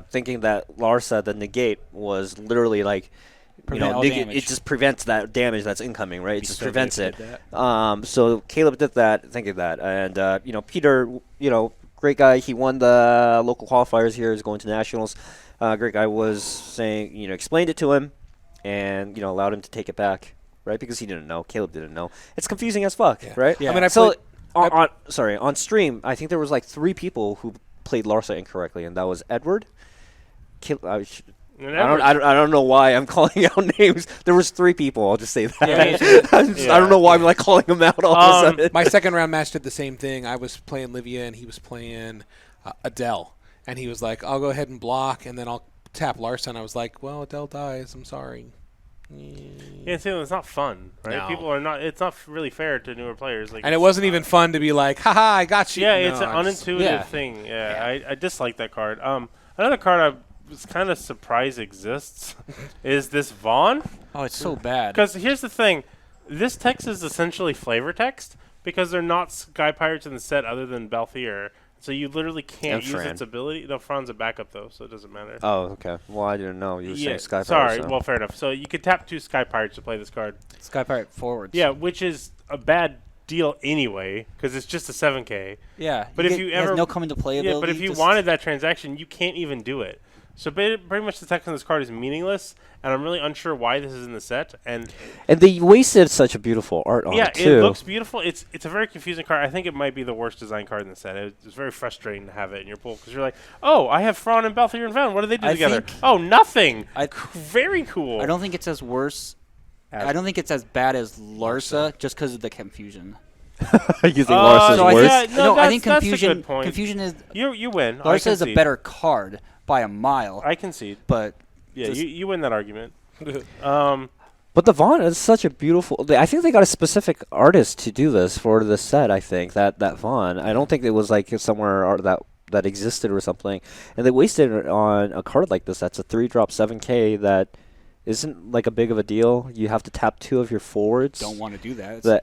thinking that Larsa, the negate, was literally like, Prevent all it damage. just prevents that damage that's incoming, right? It Be just so prevents good it. if it So Caleb did that, thinking that, and Peter, great guy. He won the local qualifiers here. He's going to nationals. Great guy was saying, explained it to him, and allowed him to take it back, right? Because he didn't know. Caleb didn't know. It's confusing as fuck, right? Yeah. I mean, on stream, I think there was like 3 people who played Larsa incorrectly, and that was Edward. I don't know why I'm calling out names. There was 3 people. I'll just say that. I don't know why I'm like calling them out all of a sudden. My second round match did the same thing. I was playing Livia, and he was playing Adele. And he was like, I'll go ahead and block, and then I'll tap Larson. I was like, well, Adele dies. I'm sorry. Yeah, see, it's not fun, right? No. People are not. It's not really fair to newer players. Like, And it wasn't even fun to be like, haha, I got you. Yeah, No, it's an I just- unintuitive thing. Yeah, I dislike that card. Another card I was kind of surprised exists is this Vaughn. Oh, it's so bad. Because here's the thing, this text is essentially flavor text because they're not Sky Pirates in the set other than Balthier. So you literally can't And use Fran. its ability. No, Fran's a backup though, so it doesn't matter. Oh, okay. Well, I didn't know. You were saying Sky sorry. Pirates, so. Well, fair enough. So you could tap 2 Sky Pirates to play this card. Sky Pirate forwards. Yeah, which is a bad deal anyway because it's just a 7K. Yeah. But if you it has ever no come into play ability. Yeah, but if you just- wanted that transaction, you can't even do it. So pretty much the text on this card is meaningless, and I'm really unsure why this is in the set. And they wasted such a beautiful art on yeah, it, too. it looks beautiful. It's a very confusing card. I think it might be the worst design card in the set. It's very frustrating to have it in your pool because you're like, oh, I have Fran and Balthier and Van. What do they do I together? think- Oh, nothing. I- Very cool. I don't think it's as worse. I don't think it's as bad as Larsa just because of the confusion. You think Larsa's so worse? yeah, no, I think that's a confusion. good point. Confusion is You win. I Larsa is a concede. better card by a mile. I concede. But Yeah, just- you win that argument. But the Vaughn is such a beautiful. I think they got a specific artist to do this for this set. I think that Vaughn. I don't think it was like somewhere that existed or something, and they wasted it on a card like this. That's a 3-drop 7K that isn't like a big of a deal. You have to tap 2 of your forwards. don't want to do that. It's That,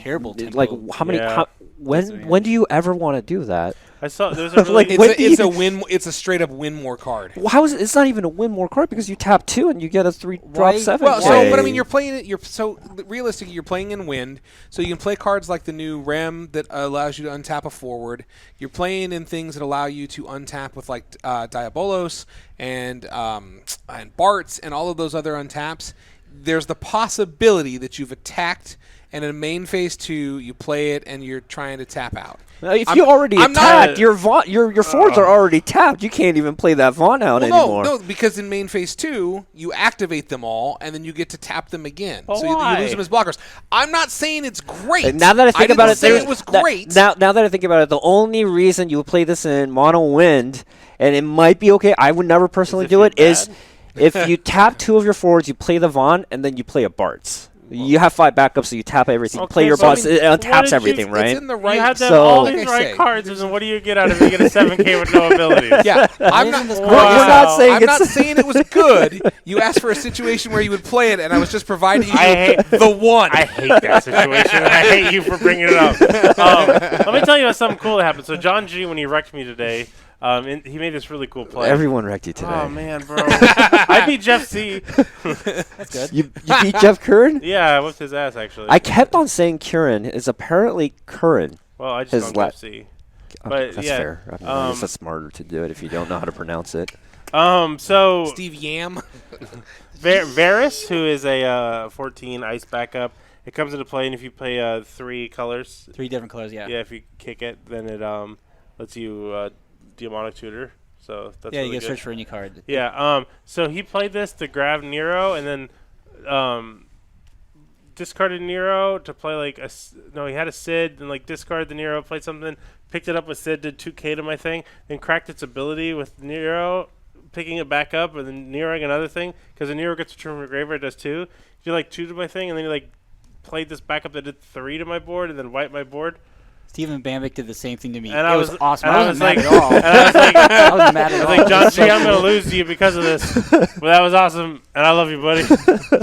terrible Like tempo. how many? Yeah. When do you ever want to do that? I saw there was a really Like, It's when a, do it's you- a win. It's a straight up win more card. Well, how is it? It's not even a win more card because you tap 2 and you get a 3-drop Why- 7K. Well, so but I mean, you're playing it. You're so realistically, you're playing in wind, so you can play cards like the new Rem that allows you to untap a forward. You're playing in things that allow you to untap with like Diabolos and Bart's and all of those other untaps. There's the possibility that you've attacked, and in main phase 2, you play it and you're trying to tap out. If I'm- you already I'm not- attacked, your forwards are already tapped. You can't even play that Vaughn out anymore. No, because in main phase 2, you activate them all, and then you get to tap them again. But So you why? lose them as blockers. I'm not saying it's great. And now that I think didn't about it, say there's- it was that- great. Now that I think about it, the only reason you would play this in mono wind, and it might be okay. I would never personally if do you're it. Is bad? if you tap 2 of your forwards, you play the Vaughn, and then you play a Bart's. You have 5 backups, so you tap everything. You play Okay, your so I boss, mean, it what untaps did you- everything, right? It's in the right. You had them So- all like these I right say. cards, and what do you get out of it? You get a 7K with no abilities. Yeah, I'm not. Isn't this we're not saying I'm it's not saying it was good. You asked for a situation where you would play it, and I was just providing you I hate- the one. I hate that situation. and I hate you for bringing it up. Let me tell you about something cool that happened. So John G, when he wrecked me today, he made this really cool play. Everyone wrecked you today. Oh man, bro! I beat Jeff C. That's good. You beat Jeff Curran? Yeah, I whipped his ass actually. I kept on saying Curran. It's apparently Curran. well, I just his don't la- Jeff C. Okay, But, that's yeah, fair. I mean, I guess um, that's smarter to do it if you don't know how to pronounce it. So Steve Yam. Varus, who is a 14 ice backup, it comes into play, and if you play 3 colors, 3 different colors, yeah. yeah, if you kick it, then it lets you demonic tutor. So that's Yeah, really you can good. search for any card. Yeah. So he played this to grab Nero, and then discarded Nero to play like he had a Sid, and like discarded the Nero, played something, picked it up with Sid, did 2K to my thing, then cracked its ability with Nero, picking it back up, and then Neroing another thing because the Nero gets returned from the graveyard, does 2. You do like 2 to my thing, and then you like played this backup that did 3 to my board and then wiped my board. Steven Bambick did the same thing to me. And it I was was- awesome. and I I wasn't was mad like- at all. And I was like, I wasn't mad at all. like, John It was G, so I'm going to good. lose to you because of this. But that was awesome, and I love you, buddy.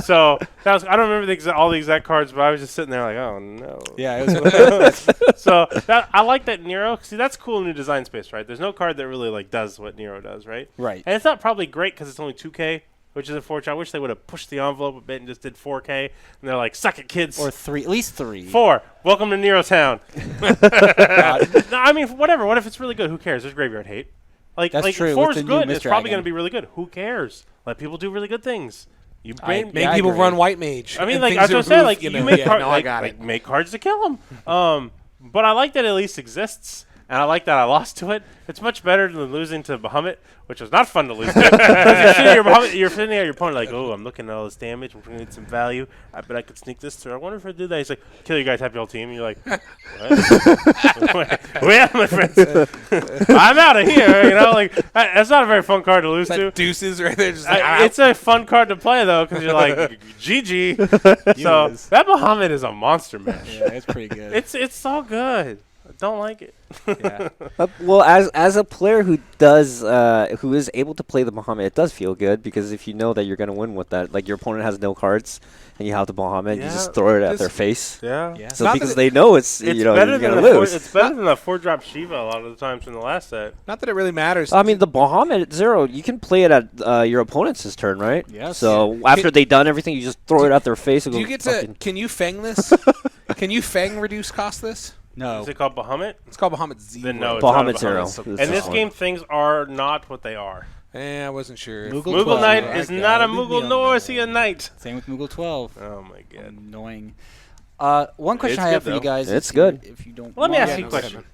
So that was, I don't remember all the exact cards, but I was just sitting there like, oh, no. Yeah, it was. So I like that Nero. See, that's cool new design space, right? There's no card that really like does what Nero does, right? Right. And it's not probably great because it's only 2K, which is unfortunate. I wish they would have pushed the envelope a bit and just did 4K. And they're like, suck it, kids. Or 3, at least 3. 4. Welcome to Nero Town. God. No, I mean, whatever. What if it's really good? Who cares? There's graveyard hate. That's like true, 4 with is the new good. It's probably Misdragon. going to be really good. Who cares? Let people do really good things. You I- Make I people agree. run white mage. I mean, and like things I was saying, improve, like you you know, make yeah, cards, no, like, I got like, it. make cards to kill them. But I like that it at least exists, and I like that I lost to it. It's much better than losing to Bahamut, which was not fun to lose to. 'Cause you're sitting at your opponent like, oh, I'm looking at all this damage. I'm going to need some value. I bet I could sneak this through. I wonder if I do that. He's like, kill you guys, happy whole team. And you're like, what? Well, my friends, I'm out of here. You know, like that's not a very fun card to lose to. That deuces right there. Just like, I'm It's a fun card to play though, because you're like, GG. So Yes. that Bahamut is a monster mash. Yeah, it's pretty good. It's so good. I don't like it. yeah. Well, as a player who does who is able to play the Bahamut, it does feel good because if you know that you're going to win with that, like your opponent has no cards and you have the Bahamut, you Yeah, just throw it at just- their face. Yeah. Yeah. So Not because that they know it's It's you know better you're than going the to lose. It's better than the 4-drop Shiva a lot of the times in the last set. not that it really matters. I mean, the Bahamut at 0, you can play it at your opponent's turn, right? Yes. So after they've done everything, you just throw it at their face. And do go you get to? fucking- Can you fang this? Can you fang reduce cost this? No. Is it called Bahamut? It's called Bahamut Zero. Then no, it's Bahamut not a Zero. Bahamut. It's In this this one. game, things are not what they are. I wasn't sure. if- Moogle Moogle 12. Knight I is got not it. a Leave me Moogle, on nor that. is he a knight. Same with Moogle 12. Oh my god. Annoying. One question It's I have good, for you though. guys. It's if good. If you don't Let me mind. ask you a question.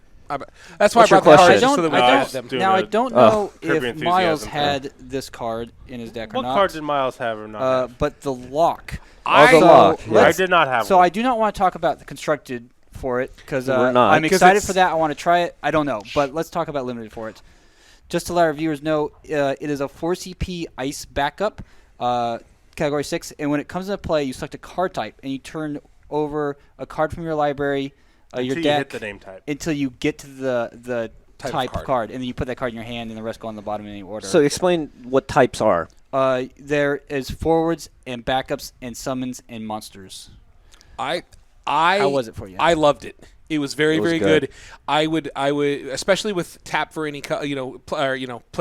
That's why What's I your brought the question? cards just so that we I could don't- have them. do Now I it. don't Oh. know Curb Your if Miles Enthusiasm. had this card in his deck or What not. card did Miles have or not? have? But the lock. Oh, the So lock, I let's- did not have So one. I do not want to talk about the constructed for it because We're not. I'm 'Cause excited it's- for that. I want to try it. I don't know, but let's talk about limited for it. Just to let our viewers know, it is a 4 CP ice backup, category 6, and when it comes into play, you select a card type and you turn over a card from your library, your Until you deck, hit the name type. until you get to the Type of type card. card, and then you put that card in your hand, and the rest go on the bottom in any order. So explain what types are. There is forwards and backups and summons and monsters. I How was it for you? I loved it. It was very, It was very good. good. I would, especially with tap for any, play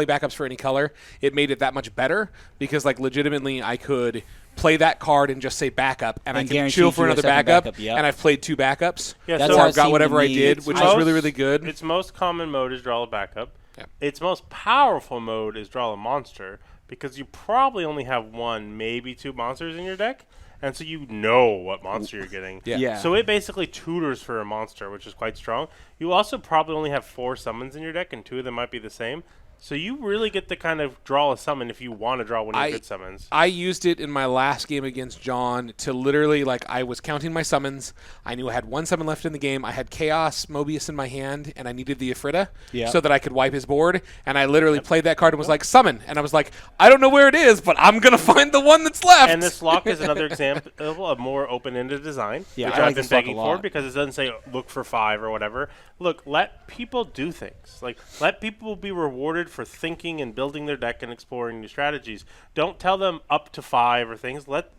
backups for any color. It made it that much better because, like, legitimately, I could play that card and just say backup, and I And can guaranteed chill for you a another second backup. backup, yep. And I've played 2 backups, Yeah, That's so how or it got seemed whatever to I me. did, It's which most- was really, really good. Its most common mode is draw a backup. Yeah. Its most powerful mode is draw a monster because you probably only have 1, maybe 2 monsters in your deck, and so you know what monster you're getting. Yeah. Yeah. So it basically tutors for a monster, which is quite strong. You also probably only have 4 summons in your deck, and 2 of them might be the same. So you really get to kind of draw a summon if you want to draw one of your good summons. I used it in my last game against John to literally, like, I was counting my summons. I knew I had 1 summon left in the game. I had Chaos Mobius in my hand, and I needed the Ifrita Yeah. so that I could wipe his board. And I literally played that card and was like, summon. And I was like, I don't know where it is, but I'm going to find the one that's left. And this lock is another example of more open-ended design, Yeah, which I like I've been this lock a begging for lot. because it doesn't say look for 5 or whatever. Look, let people do things. Like, let people be rewarded for thinking and building their deck and exploring new strategies. Don't tell them up to 5 or things. Let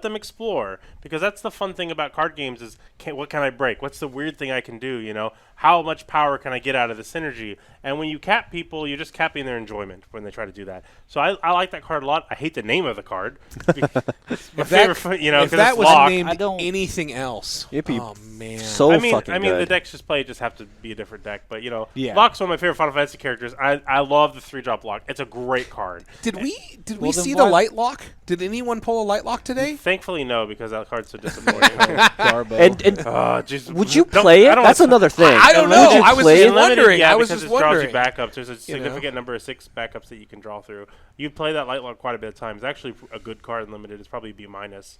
them explore, because that's the fun thing about card games is what can I break? What's the weird thing I can do? How much power can I get out of the synergy? And when you cap people, you're just capping their enjoyment when they try to do that. So I like that card a lot. I hate the name of the card. It's my favorite, if 'cause that it's was locked. named I don't- anything else, It'd be oh, man. So fucking I mean, the good. decks just have to be a different deck. But Yeah. Locke's one of my favorite Final Fantasy characters. I love the 3-drop Lock. It's a great card. Did we Well, then see the why- light lock? Did anyone pull a light lock today? Thankfully, no, because that card's so disappointing. Garbo. And Oh, Jesus. would you Don't- play I it? don't That's wanna- another thing. I don't Would know. you I was play just it? wondering. Yeah, I was because just it draws wondering. you backups. There's a You know? significant number of 6 backups that you can draw through. You play that light lock quite a bit of times. It's actually a good card in limited. It's probably B minus.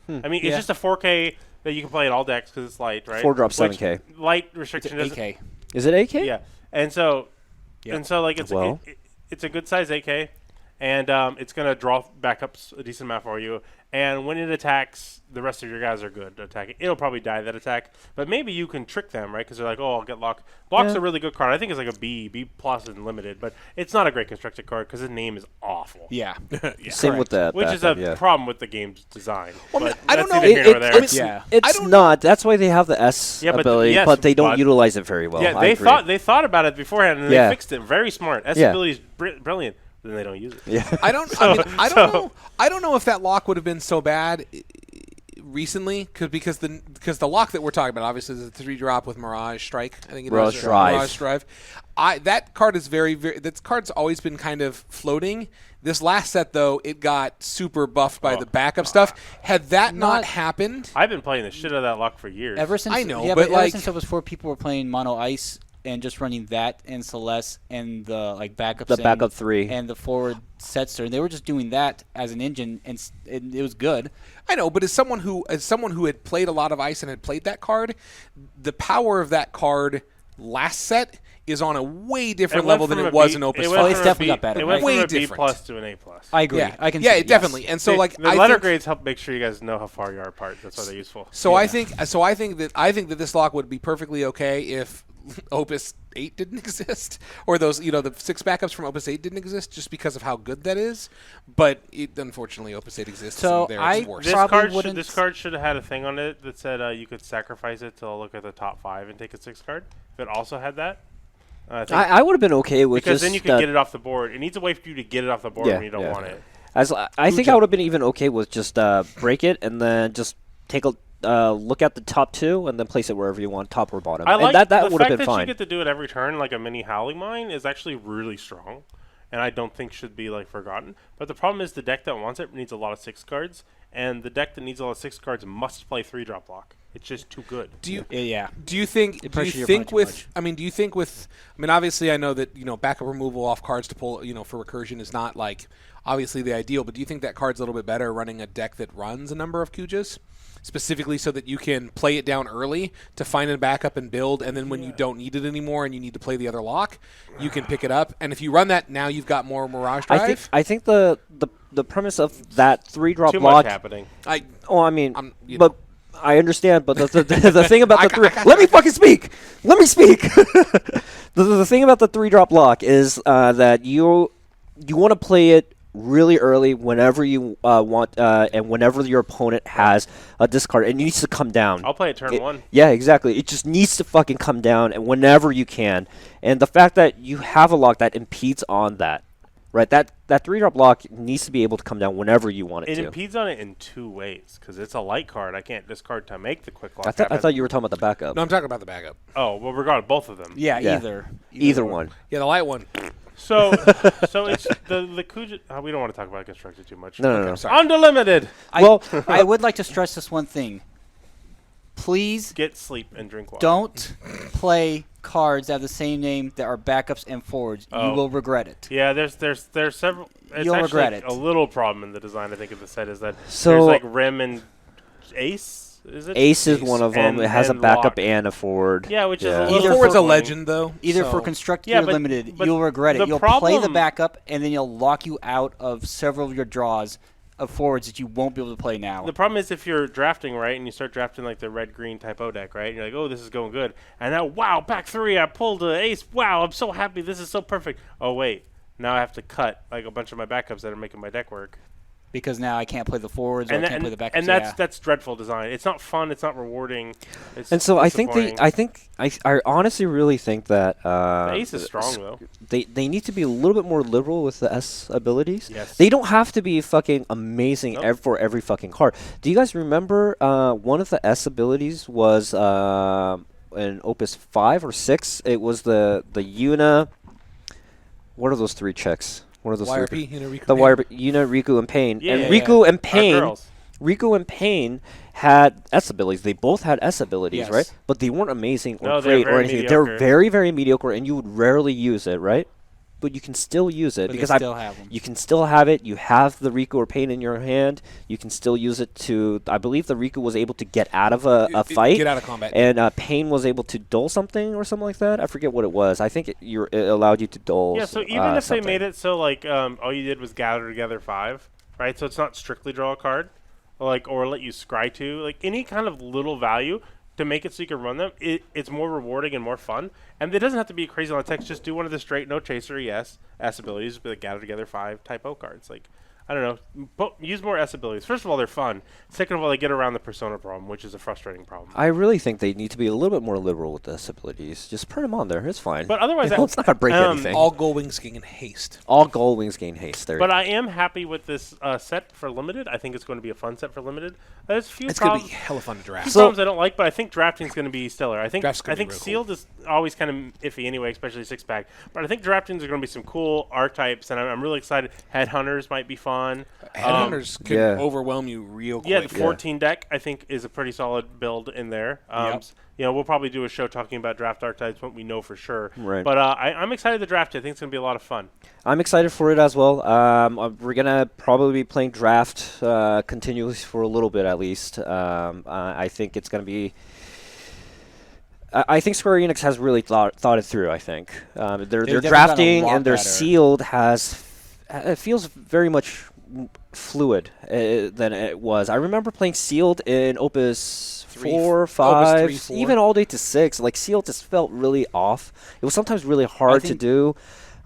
I mean, Yeah. it's just a 4K that you can play in all decks because it's light, right? 4-drop Which 7K. Light It's restriction an doesn't. AK. Is it AK? Yeah, and so, Yep. like it's Well. it's a good size AK, and it's gonna draw backups a decent amount for you. and when it attacks, the rest of your guys are good attacking. It'll probably die that attack, but maybe you can trick them, right? Because they're like, oh, I'll get Lock. Lock's a really good card. I think it's like a B plus in limited, but it's not a great constructed card because his name is awful. Yeah. Same with that. Which is a problem with the game's design. Well, But I don't that's know. neither here nor there. Yeah. It's not. That's why they have the S Yeah, but ability, yes, but they don't but- utilize it very well. Yeah, I agree. they thought about it beforehand and Yeah. they fixed it. Very smart. S Yeah. ability is brilliant. Then they don't use it. Yeah. I don't know. I don't know if that lock would have been so bad recently, because the lock that we're talking about obviously is a 3-drop with Mirage Strike. I think it Mirage is Drive. Mirage Drive. That card is very that card's always been kind of floating. This last set though, it got super buffed by the backup stuff. Had that not happened, I've been playing the shit out of that lock for years. Ever since I know, yeah, but ever like- since it was 4 people were playing Mono Ice and just running that and Celeste and the backup The Sing backup 3. and the forward Setzer, and they were just doing that as an engine, and it was good. I know, but as someone who had played a lot of Ice and had played that card, the power of that card last set is on a way different level than it was in Opus 5. it's definitely got better, It right? went Way from a B different. plus to an A plus. I agree. Yeah, I can yeah, see it, definitely. yes. And so like the I letter think, grades help make sure you guys know how far you are apart. That's why they're useful. So I think that this lock would be perfectly okay if Opus 8 didn't exist, or those the 6 backups from Opus 8 didn't exist, just because of how good that is. But unfortunately, Opus 8 exists. So and I- it's worse. Probably This card should have had a thing on it that said you could sacrifice it to look at the top 5 and take a 6 card. If it also had that, I think I would have been okay with because just then you can get it off the board. It needs a way for you to get it off the board Yeah, when you don't yeah. want it. I think I would have been even okay with just break it and then just take a look at the top 2 and then place it wherever you want, top or bottom. I like and that the would have fact been that fine. you get to do it every turn, like a mini Howling Mine, is actually really strong, and I don't think should be forgotten. But the problem is the deck that wants it needs a lot of 6 cards, and the deck that needs a lot of 6 cards must play 3-drop lock. It's just too good. Do you Yeah. Do you think? It Do you pressures your think opponent too with? much. I mean, do you think with? I mean, obviously, I know that backup removal off cards to pull for recursion is not obviously the ideal. But do you think that card's a little bit better running a deck that runs a number of Kujas, specifically so that you can play it down early to find a backup and build, and then when you don't need it anymore and you need to play the other lock, you can pick it up. And if you run that now, you've got more Mirage Drive. I think the premise of that 3-drop Too lock. much happening. I mean, you but I understand. But the thing about the 3, I let me fucking speak. Let me speak. the thing about the 3-drop lock is that you want to play it really early whenever you want, and whenever your opponent has a discard, it needs to come down. I'll play it turn 1. Yeah, exactly. It just needs to fucking come down, and whenever you can. And the fact that you have a lock that impedes on that, right? That 3-drop lock needs to be able to come down whenever you want it It to. impedes on it in 2 ways, because it's a light card. I can't discard to make the quick lock I happen. thought you were talking about the backup. No, I'm talking about the backup. Oh, well, regardless, both of them. Yeah, Yeah. either one. Yeah, the light one. So it's the Kuja. We don't want to talk about constructed too much. No. Sorry. Underlimited. Well, I would like to stress this one thing. Please Get sleep and drink water. don't play cards that have the same name that are backups and forwards. You Oh. will regret it. Yeah, there's several. It's You'll actually regret it. a little problem in the design. I think of the set is that So- there's Rim and Ace. Is it? Ace is one of them. And- It has a and backup Lock. and a forward. Yeah, which is a Well, little. the forward's a annoying. legend, though. Either so- for constructed Yeah, or but- limited, but you'll regret it. the You'll play the problem- backup, and then you'll lock you out of several of your draws of forwards that you won't be able to play now. The problem is if you're drafting right and you start drafting the red-green typo deck, right? And you're like, oh, this is going good. And now, wow, back 3, I pulled an ace. Wow, I'm so happy. This is so perfect. Oh, wait. Now I have to cut a bunch of my backups that are making my deck work. because now I can't play the forwards or I can't play the backups. and that's dreadful design. It's not fun. It's not rewarding. It's And so I think disappointing. I honestly really think that The ace is strong though. they need to be a little bit more liberal with the S abilities. Yes. They don't have to be fucking amazing Nope. for every fucking card. Do you guys remember one of the S abilities was in Opus 5 or 6? It was the Yuna. What are those 3 checks? What are those 3? YRP, Riku The Pain. Yuna, Riku, and Pain. Yeah, and yeah, Riku and Our Pain. girls. Riku and Pain had S abilities. They both had S abilities, Yes. right? But they weren't amazing or No, they're great or very anything. They were mediocre. very, very mediocre, and you would rarely use it, right? But you can still use it But because they still have them. you can still have it. You have the Riku or Pain in your hand. You can still use it to. I believe the Riku was able to get out of a fight, Get out of combat. and Pain was able to dull something or something like that. I forget what it was. I think it allowed you to dull. Yeah, so even if something. they made it so all you did was gather together 5, right? So it's not strictly draw a card. or let you scry to, like any kind of little value to make it so you can run them, it's more rewarding and more fun. And it doesn't have to be crazy on text. Just do one of the straight no chaser S abilities, be like gather together 5 typo cards. Like, I don't know, use more S abilities. First of all, they're fun. Second of all, they get around the persona problem, which is a frustrating problem. I really think they need to be a little bit more liberal with the S abilities. Just print them on there. It's fine. But otherwise, it's not going to break anything. All gold wings gain haste. All gold wings gain haste. There. But I am happy with this set for limited. I think it's going to be a fun set for limited. There's a few It's going to problems. be hella fun to draft. So- Problems I don't like, but I think drafting is going to be stellar. I think Draft's gonna be real sealed is always kind of iffy anyway, especially 6-pack. But I think drafting are going to be some cool archetypes, and I'm really excited. Headhunters might be fun. Headhunters could yeah. overwhelm you real quick. Yeah, the 14 deck I think is a pretty solid build in there. Yep. We'll probably do a show talking about draft archetypes when we know for sure. Right. But I'm excited to draft it. I think it's going to be a lot of fun. I'm excited for it as well. We're going to probably be playing draft continuously for a little bit at least. I think it's going to be... I think Square Enix has really thought it through, I think. Their definitely gotten a drafting lot and their better. sealed it feels very much fluid than it was. I remember playing sealed in Opus 4, 5, 3, 4. even all the way to 6. Like, sealed just felt really off. It was sometimes really hard to think- do,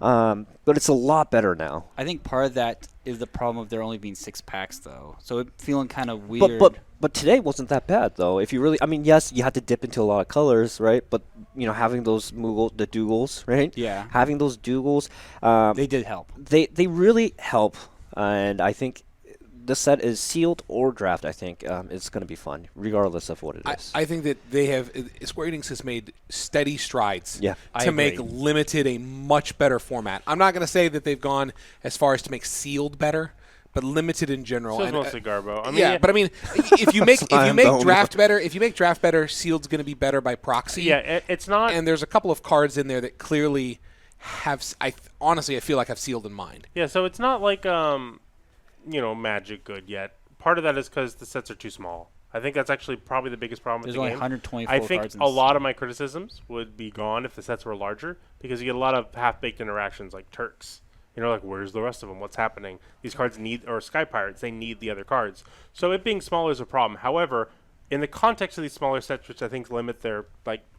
but it's a lot better now. I think part of that is the problem of there only being 6 packs, though. So it feeling kind of weird. But today wasn't that bad though. If you really, I mean, yes, you had to dip into a lot of colors, right? But having those the Dougals, right? Yeah. Having those Dougals, They did help. they really help, and I think the set is sealed or draft. I think it's going to be fun, regardless of what it is. I think that they have Square Enix has made steady strides Yeah. I to make agree. limited a much better format. I'm not going to say that they've gone as far as to make sealed better, but limited in general. So it's And, mostly Garbo. I mean, yeah, but I mean, if you make Slime bone. draft better, sealed's going to be better by proxy. yeah, it's not. And there's a couple of cards in there that clearly have. Honestly, I feel like I've sealed in mind. Yeah, so it's not like Magic good yet. Part of that is because the sets are too small. I think that's actually probably the biggest problem There's with the only game. 124 I think cards in a this. lot of my criticisms would be gone if the sets were larger because you get a lot of half-baked interactions like Turks. Like, where's the rest of them? What's happening? These cards or Sky Pirates, they need the other cards. So it being smaller is a problem. However, in the context of these smaller sets, which I think limit their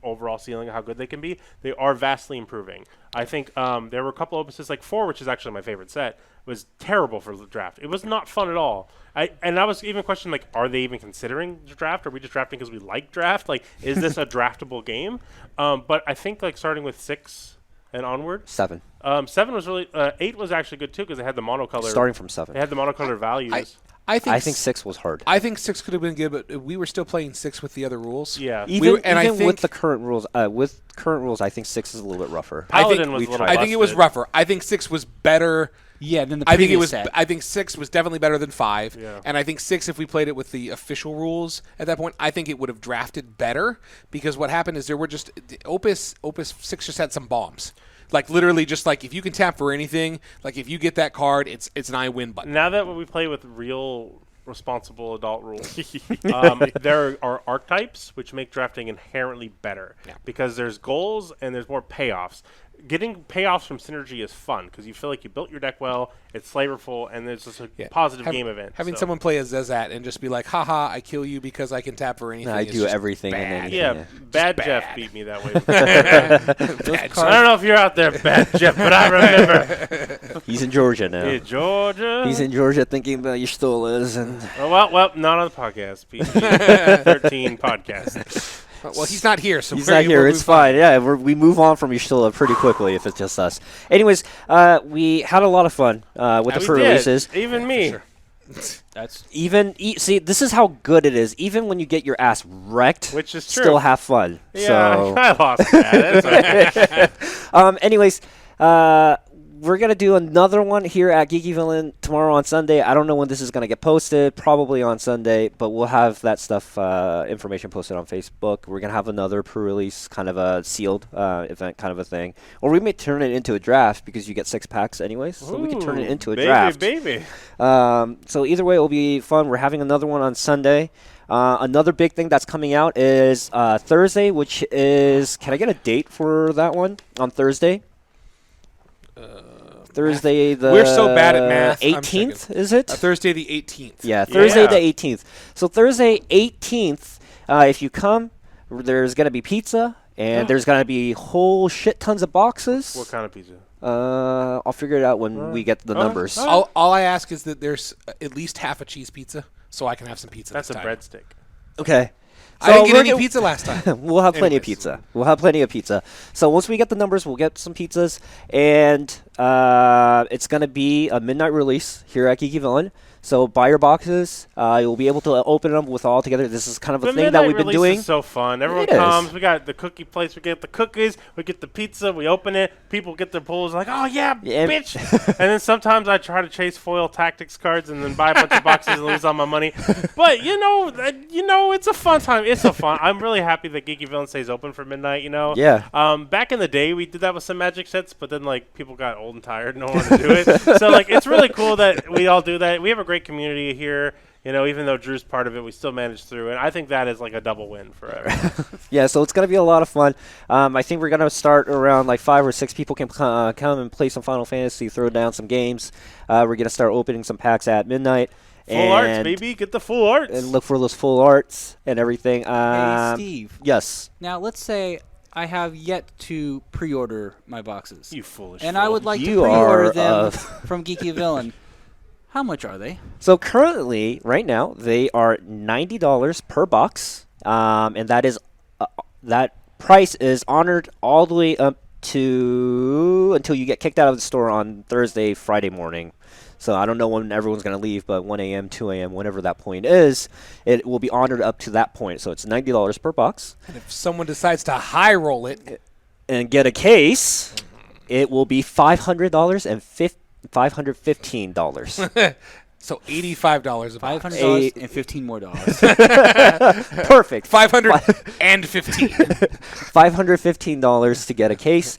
overall ceiling of how good they can be, they are vastly improving. I think there were a couple of opuses, like 4, which is actually my favorite set, was terrible for the draft. It was not fun at all. I was even questioning, are they even considering the draft? Are we just drafting because we like draft? Is this a draftable game? But I think starting with 6 and onward, 7, 7 was really 8 was actually good too because they had the monocolor. starting from 7. They had the monocolor values. I think I think 6 was hard. I think 6 could have been good, but we were still playing 6 with the other rules. Yeah. Even I think with the current rules, I think 6 is a little bit rougher. Paladin was we a little I think it was busted. rougher. I think 6 was better. Yeah, then the I think it previous was. set. I think 6 was definitely better than 5. Yeah. And I think 6, if we played it with the official rules at that point, I think it would have drafted better because what happened is there were just Opus 6 just had some bombs. Literally, just if you can tap for anything, if you get that card, it's an I win button. Now that we play with real responsible adult rules, there are archetypes which make drafting inherently better because there's goals and there's more payoffs. Getting payoffs from synergy is fun because you feel like you built your deck well, it's flavorful, and there's just a positive game event. Having so. someone play a Zezat and just be like, haha, I kill you because I can tap for anything. I is do just everything and bad. anything. Yeah, Bad Jeff bad. beat me that way. Bad. I don't know if you're out there, Bad Jeff, but I remember. He's in Georgia now. Hey, Georgia. He's in Georgia thinking about your stolas and Oh, well, not on the podcast. PG-13 podcast. Well, he's not here, so he's we're- not here. we'll It's move on. fine. Yeah, we move on from Yshtola pretty quickly if it's just us. Anyways, we had a lot of fun with the We pre-releases. did. Even me. sure. That's See, this is how good it is. Even when you get your ass wrecked, Which is true. still have fun. Yeah, So, I lost that. That's okay. anyways, we're gonna do another one here at Geeky Villain tomorrow on Sunday. I don't know when this is gonna get posted. Probably on Sunday, but we'll have that stuff information posted on Facebook. We're gonna have another pre-release kind of a sealed event kind of a thing, or we may turn it into a draft because you get 6 packs anyways, so we can turn it Ooh, into a baby, draft. Baby. So either way, it will be fun. We're having another one on Sunday. Another big thing that's coming out is Thursday, which is, can I get a date for that one on Thursday? Thursday the We're so bad at math. I'm 18th, checking. is it? Thursday the 18th. Yeah, Thursday Yeah. the 18th. So Thursday 18th, if you come, there's going to be pizza, and there's going to be whole shit tons of boxes. What kind of pizza? I'll figure it out when we get the numbers. Oh. All I ask is that there's at least half a cheese pizza, so I can have some pizza. That's a this time. breadstick. Okay. I didn't get we're any gonna- pizza last time. We'll have plenty of Anyways. pizza. We'll have plenty of pizza. So once we get the numbers, we'll get some pizzas, and it's going to be a midnight release here at Geeky Villain. So buy your boxes. You'll be able to open them with all together. This is kind of a The thing that midnight we've been release doing. is so fun. Everyone It is. comes. We got the cookie place. We get the cookies. We get the pizza. We open it. People get their pulls. Like, oh yeah, Yeah. bitch. And then sometimes I try to chase foil tactics cards and then buy a bunch of boxes and lose all my money. But it's a fun time. It's a fun. I'm really happy that Geeky Villain stays open for midnight. Yeah. Back in the day, we did that with some Magic sets, but then people got old and tired. No one wanted to do it. So it's really cool that we all do that. We have a great community here. Even though Drew's part of it, we still managed through, and I think that is a double win for everyone. Yeah, so it's going to be a lot of fun. I think we're going to start around 5 or 6 people can come and play some Final Fantasy, throw down some games. We're going to start opening some packs at midnight. Full arts, and- baby. Get the full arts. And look for those full arts and everything. Hey, Steve. Yes. Now, let's say I have yet to pre-order my boxes. You foolish and fool. I would like You to pre-order are, them from Geeky Villain. How much are they? So currently, right now, they are $90 per box, and that is that price is honored all the way up to until you get kicked out of the store on Thursday, Friday morning. So I don't know when everyone's going to leave, but 1 a.m., 2 a.m., whenever that point is, it will be honored up to that point. So it's $90 per box. And if someone decides to high roll it, And get a case, it will be $500 and $515. so $85 a box. $500 and $15 more dollars. Perfect. 515. $515 to get a case.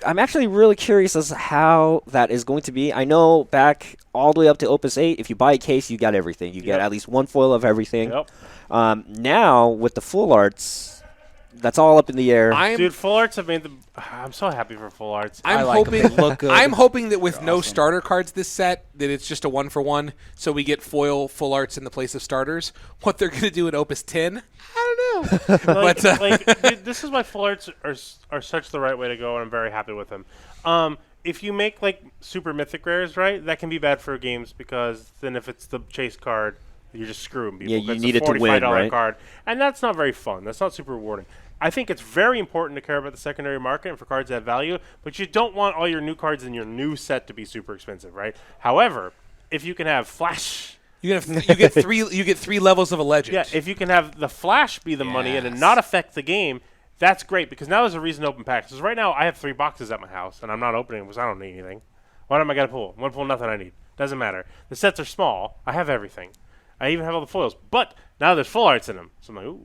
I'm actually really curious as to how that is going to be. I know back all the way up to Opus 8, if you buy a case, you got everything. You get Yep. at least one foil of everything. Yep. Now, with the full arts, that's all up in the air. Dude, full arts have made the. I'm so happy for full arts. I'm I like 'em. hoping. They look good. I'm hoping that with They're no awesome. starter cards this set, that it's just a 1-for-1, so we get foil full arts in the place of starters. What they're going to do at Opus 10, I don't know. but Dude, this is why full arts are such the right way to go, and I'm very happy with them. If you make super mythic rares, right, that can be bad for games because then if it's the chase card, you're just screwing people. Yeah, you It's need a it to win, $45 right? card, and that's not very fun. That's not super rewarding. I think it's very important to care about the secondary market and for cards that have value, but you don't want all your new cards in your new set to be super expensive, right? However, if you can have flash. you get three levels of a legend. Yeah, if you can have the flash be the money and it Yes. not affect the game, that's great because now there's a reason to open packs. Because right now I have 3 boxes at my house and I'm not opening them because I don't need anything. What am I gonna pull? One pull, nothing I need. Doesn't matter. The sets are small. I have everything. I even have all the foils. But now there's full arts in them. So I'm like, ooh.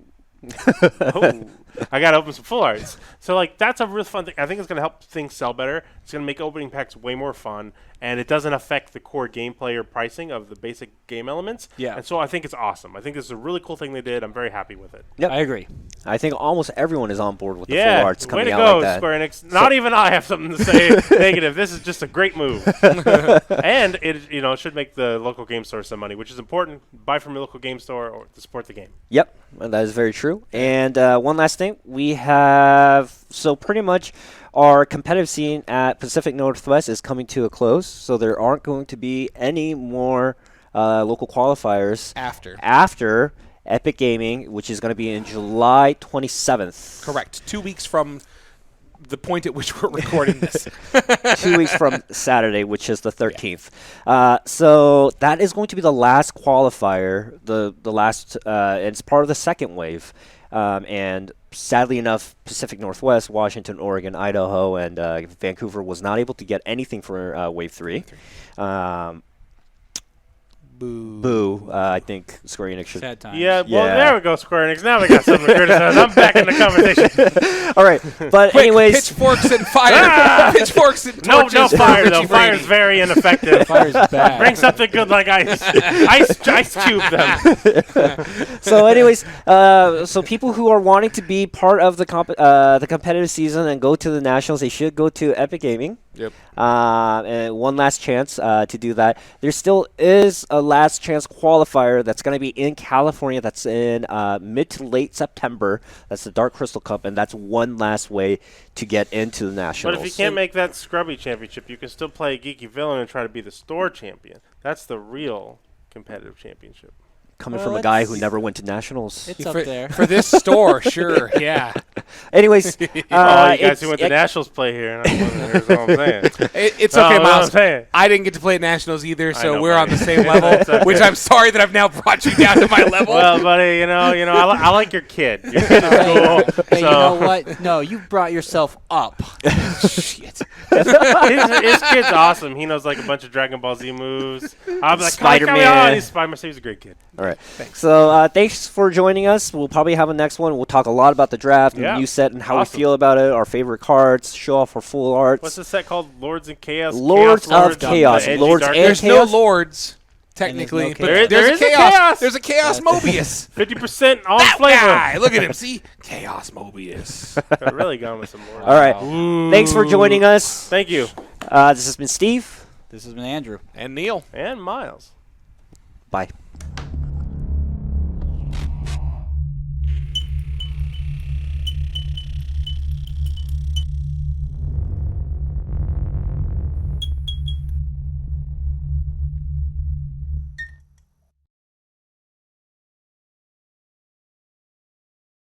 Oh, I gotta open some full arts. So that's a real fun thing. I think it's gonna help things sell better. It's gonna make opening packs way more fun, and it doesn't affect the core gameplay or pricing of the basic game elements. Yeah. And so I think it's awesome. I think this is a really cool thing they did. I'm very happy with it. Yep. I agree. I think almost everyone is on board with the Yeah, full arts way coming to out go, like that. Square Enix. Not even I have something to say negative. This is just a great move, and it should make the local game store some money, which is important. Buy from your local game store or to support the game. Yep, that is very true. And one last thing, we have pretty much our competitive scene at Pacific Northwest is coming to a close, so there aren't going to be any more local qualifiers after Epic Gaming, which is going to be in July 27th. Correct. 2 weeks from the point at which we're recording this. 2 weeks from Saturday, which is the 13th. So that is going to be the last qualifier, the last, it's part of the second wave. And sadly enough, Pacific Northwest, Washington, Oregon, Idaho, and Vancouver was not able to get anything for Wave 3. Boo. I think Square Enix should. Sad times. Yeah, well, Yeah. there we go, Square Enix. Now we got something to criticize. I'm back in the conversation. All right, but Quick, anyways, pitchforks and fire. Pitchforks and No torches. for fire, Richie though. Brady. Fire's very ineffective. Fire's bad. Bring something good like ice. Ice cube them. so anyways, so people who are wanting to be part of the competitive season and go to the nationals, they should go to Epic Gaming. Yep. And one last chance to do that. There still is a last chance qualifier that's going to be in California. That's in mid to late September. That's the Dark Crystal Cup, and that's one last way to get into the Nationals. But if you can't make that scrubby championship, you can still play Geeky Villain and try to be the store champion. That's the real competitive championship. Coming Well, from a guy it's- who never went to Nationals. It's Yeah, up there. for this store, sure, yeah. Anyways, Oh, you guys it's- who went to Nationals play here. And here's all I'm saying. It's Oh, okay, you know what I'm Miles. saying? I didn't get to play at Nationals either, so know, we're on buddy. the same level. It's okay. Which I'm sorry that I've now brought you down to my level. Well, buddy, I like your kid. Your kid is cool. Hey, you so know what? No, you brought yourself up. Shit. his kid's awesome. He knows like a bunch of Dragon Ball Z moves. I'm like Spider-Man. He's Spider-Man. He's a great kid. All right. So thanks for joining us. We'll probably have a next one. We'll talk a lot about the draft and Yeah. the new set and how Awesome. we feel about it, our favorite cards, show off our full arts. What's the set called? Lords and Chaos. Lords of the Chaos. edgy Lords dark- and There's Chaos? no lords, technically. And but there's no there's chaos. a chaos. There's a chaos Mobius. 50% all That flavor. guy. Look at him. See? Chaos Mobius. I've really gone with some Lords. All right. Ooh. Thanks for joining us. Thank you. This has been Steve. This has been Andrew. And Neil. And Miles. Bye.